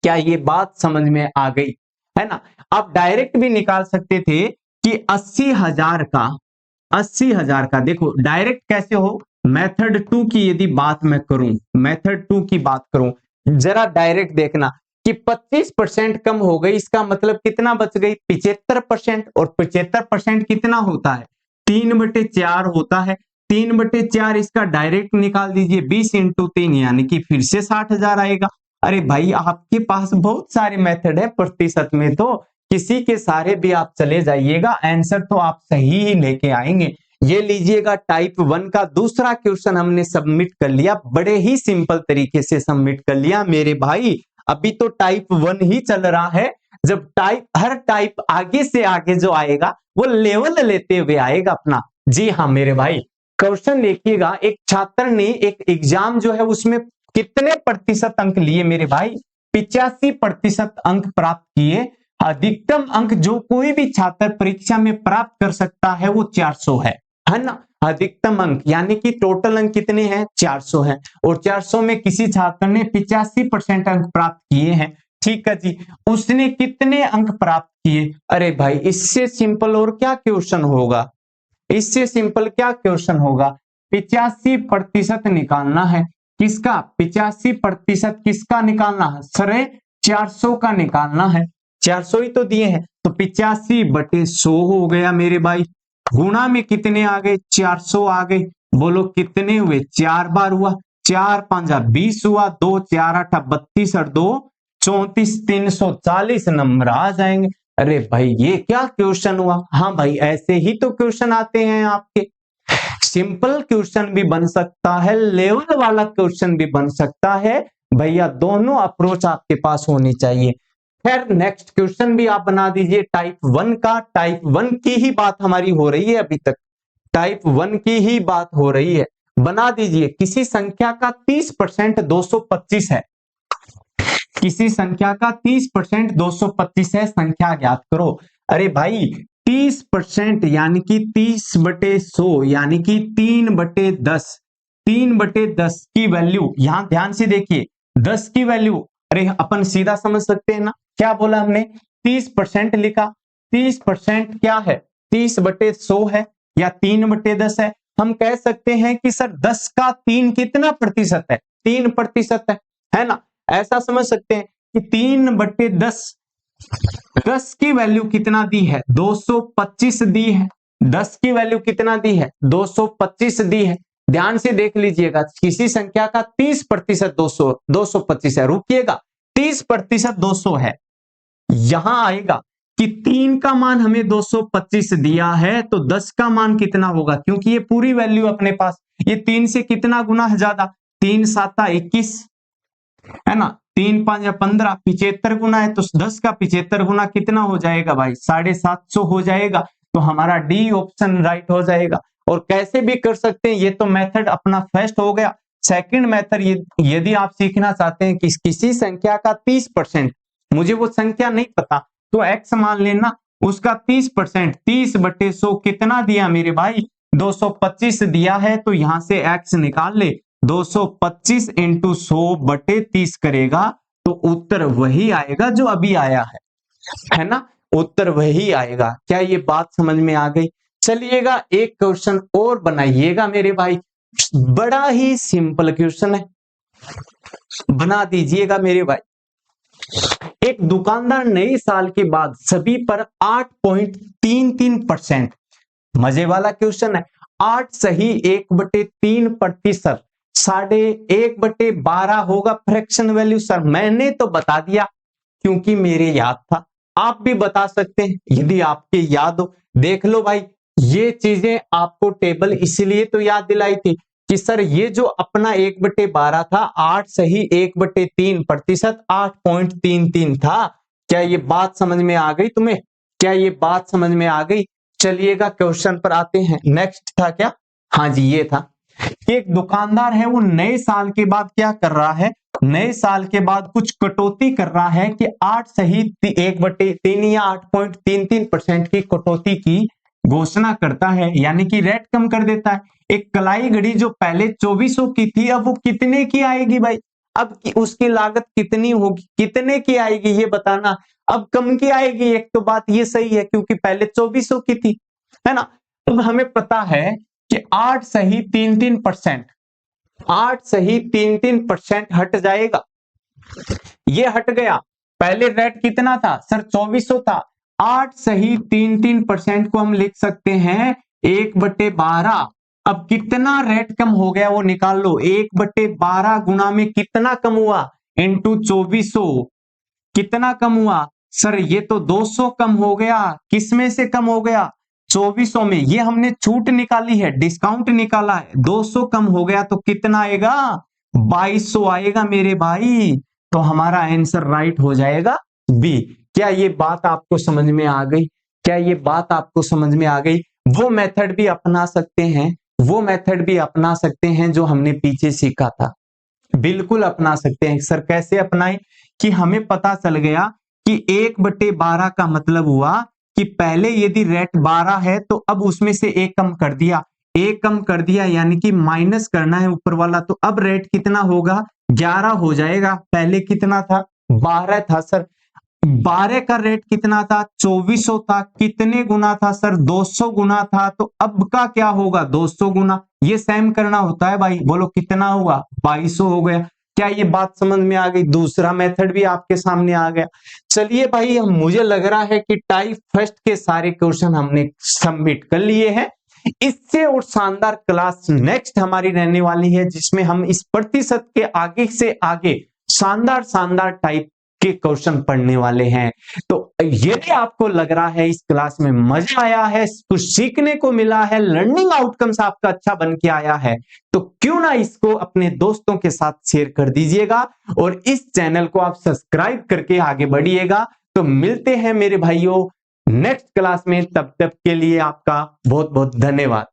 क्या ये बात समझ में आ गई? है ना? आप डायरेक्ट भी निकाल सकते थे कि 80,000 का देखो डायरेक्ट कैसे हो। मेथड 2 की यदि बात मैं करूं, मेथड 2 की बात करूं, जरा डायरेक्ट देखना कि 25% कम हो गई, इसका मतलब कितना बच गई? 75%। और 75% कितना होता है? 3/4 होता है। 3/4 इसका डायरेक्ट निकाल दीजिए, 20 × 3 यानी कि फिर से 60,000 आएगा। अरे भाई आपके पास बहुत सारे मेथड है प्रतिशत में, तो किसी के सारे भी आप चले जाइएगा, आंसर तो आप सही ही लेके आएंगे। ये लीजिएगा टाइप 1 का दूसरा क्वेश्चन हमने सबमिट कर लिया, बड़े ही सिंपल तरीके से सबमिट कर लिया मेरे भाई। अभी तो टाइप 1 ही चल रहा है, जब हर टाइप आगे से आगे जो आएगा वो लेवल लेते हुए आएगा अपना। जी हाँ मेरे भाई, क्वेश्चन देखिएगा, एक छात्र ने एक एग्जाम जो है उसमें कितने प्रतिशत अंक लिए मेरे भाई? 85% अंक प्राप्त किए। अधिकतम अंक जो कोई भी छात्र परीक्षा में प्राप्त कर सकता है वो 400 है ना? अधिकतम अंक यानी कि टोटल अंक कितने हैं? 400 हैं। और 400 में किसी छात्र ने 85% अंक प्राप्त किए हैं। ठीक है जी, उसने कितने अंक प्राप्त किए? अरे भाई इससे सिंपल और क्या क्वेश्चन होगा? इससे सिंपल क्या क्वेश्चन होगा? 85% निकालना है। किसका? 85% किसका निकालना है सर? 400 का निकालना है। 400 ही तो दिए हैं, तो 85/100 हो गया मेरे भाई। गुणा में कितने आ गए? 400 आ गए। बोलो कितने हुए? 4 बार हुआ। 4 5 20 हुआ, 2 4 8 32 और 2 34, 340 नंबर आ जाएंगे। अरे भाई ये क्या क्वेश्चन हुआ? हाँ भाई ऐसे ही तो क्वेश्चन आते हैं आपके। सिंपल क्वेश्चन भी बन सकता है, लेवल वाला क्वेश्चन भी बन सकता है। भैया दोनों अप्रोच आपके पास होनी चाहिए। खैर नेक्स्ट क्वेश्चन भी आप बना दीजिए टाइप 1 का। टाइप 1 की ही बात हमारी हो रही है अभी तक, टाइप 1 की ही बात हो रही है। बना दीजिए, किसी संख्या का 30% 225 है। किसी संख्या का 30% 225 है, संख्या ज्ञात करो। अरे भाई 30% यानी कि 30/100 यानी कि 3/10। 3/10 की वैल्यू यहां ध्यान से देखिए, 10 की वैल्यू, अरे अपन सीधा समझ सकते हैं ना, क्या बोला हमने? 30% लिखा। 30% क्या है? 30/100 है या 3/10 है। हम कह सकते हैं कि सर 10 का 3 कितना प्रतिशत है? 3% है ना? ऐसा समझ सकते हैं कि 3/10, 10 की वैल्यू कितना दी है? 225 दी है। 10 की वैल्यू कितना दी है? 225 दी है। ध्यान से देख लीजिएगा, किसी संख्या का 30% 225 है। रुकिएगा, 30% 200 है। यहां आएगा कि 3 का मान हमें 225 दिया है, तो 10 का मान कितना होगा? क्योंकि ये पूरी वैल्यू अपने पास, ये 3 से कितना गुना ज्यादा? 3 7 21 है ना? 3 5 15, 75 गुना है, तो 10 का 75 गुना कितना हो जाएगा भाई? 750 हो जाएगा। तो हमारा डी ऑप्शन राइट हो जाएगा। और कैसे भी कर सकते हैं, ये तो मेथड अपना फर्स्ट हो गया। सेकंड मेथड, यदि आप सीखना चाहते हैं कि किसी संख्या का 30%, मुझे वो संख्या नहीं पता तो x मान लेना, उसका 30%, 30/100 कितना दिया मेरे भाई? 225 दिया है, तो यहां से x निकाल ले। 225 × 100/30 करेगा तो उत्तर वही आएगा जो अभी आया है ना? उत्तर वही आएगा। क्या ये बात समझ में आ गई? चलिएगा एक क्वेश्चन और बनाइएगा मेरे भाई, बड़ा ही सिंपल क्वेश्चन है, बना दीजिएगा मेरे भाई। एक दुकानदार नए साल के बाद सभी पर 8.33%, मजे वाला क्वेश्चन है, 8 सही 1/3%, 1/12 होगा फ्रैक्शन वैल्यू। सर मैंने तो बता दिया क्योंकि मेरे याद था, आप भी बता सकते हैं यदि आपके याद हो। देख लो भाई, ये चीजें आपको टेबल इसलिए तो याद दिलाई थी कि सर ये जो अपना 1/12 था, 8 सही 1/3%, 8.33 था। क्या ये बात समझ में आ गई तुम्हें? क्या ये बात समझ में आ गई? चलिएगा क्वेश्चन पर आते हैं। नेक्स्ट था क्या? हाँ जी, ये था कि एक दुकानदार है, वो नए साल के बाद क्या कर रहा है, नए साल के बाद कुछ कटौती कर रहा है कि 8 सही 1/3 या 8.33% की कटौती की घोषणा करता है, यानी कि रेट कम कर देता है। एक कलाई घड़ी जो पहले 2400 की थी, अब वो कितने की आएगी भाई? अब उसकी लागत कितनी होगी, कितने की आएगी ये बताना। अब कम की आएगी, एक तो बात ये सही है क्योंकि पहले 2400 की थी, है ना। अब हमें पता है कि 8 सही 33%, 8 सही 33% हट जाएगा, ये हट गया। पहले रेट कितना था सर? 2400 था। 8 सही 33% को हम लिख सकते हैं 1/12। अब कितना रेट कम हो गया वो निकाल लो। 1/12 गुना में कितना कम हुआ, इंटू 2400, कितना कम हुआ सर? ये तो 200 कम हो गया। किसमें से कम हो गया? 2400 में। ये हमने छूट निकाली है, डिस्काउंट निकाला है, 200 कम हो गया तो कितना आएगा? 2200 आएगा मेरे भाई। तो हमारा आंसर राइट हो जाएगा बी। क्या ये बात आपको समझ में आ गई? क्या ये बात आपको समझ में आ गई? वो मेथड भी अपना सकते हैं, वो मेथड भी अपना सकते हैं जो हमने पीछे सीखा था, बिल्कुल अपना सकते हैं। सर कैसे अपनाएं? कि हमें पता चल गया कि 1/12 का मतलब हुआ कि पहले यदि रेट 12 है तो अब उसमें से एक कम कर दिया, एक कम कर दिया यानी कि माइनस करना है ऊपर वाला, तो अब रेट कितना होगा? 11 हो जाएगा। पहले कितना था? 12 था सर। 12 का रेट कितना था? 2400 था। कितने गुना था सर? 200 गुना था। तो अब का क्या होगा? 200 गुना। ये सेम करना होता है भाई। बोलो कितना हुआ? 2200 हो गया। क्या ये बात समझ में आ गई? दूसरा मेथड भी आपके सामने आ गया। चलिए भाई, मुझे लग रहा है कि टाइप फर्स्ट के सारे क्वेश्चन हमने सबमिट कर लिए हैं। इससे और शानदार क्लास नेक्स्ट हमारी रहने वाली है, जिसमें हम इस प्रतिशत के आगे से आगे शानदार शानदार टाइप के क्वेश्चन पढ़ने वाले हैं। तो यदि आपको लग रहा है इस क्लास में मजा आया है, कुछ सीखने को मिला है, लर्निंग आउटकम्स आपका अच्छा बन के आया है, तो क्यों ना इसको अपने दोस्तों के साथ शेयर कर दीजिएगा और इस चैनल को आप सब्सक्राइब करके आगे बढ़िएगा। तो मिलते हैं मेरे भाइयों नेक्स्ट क्लास में, तब तक के लिए आपका बहुत बहुत धन्यवाद।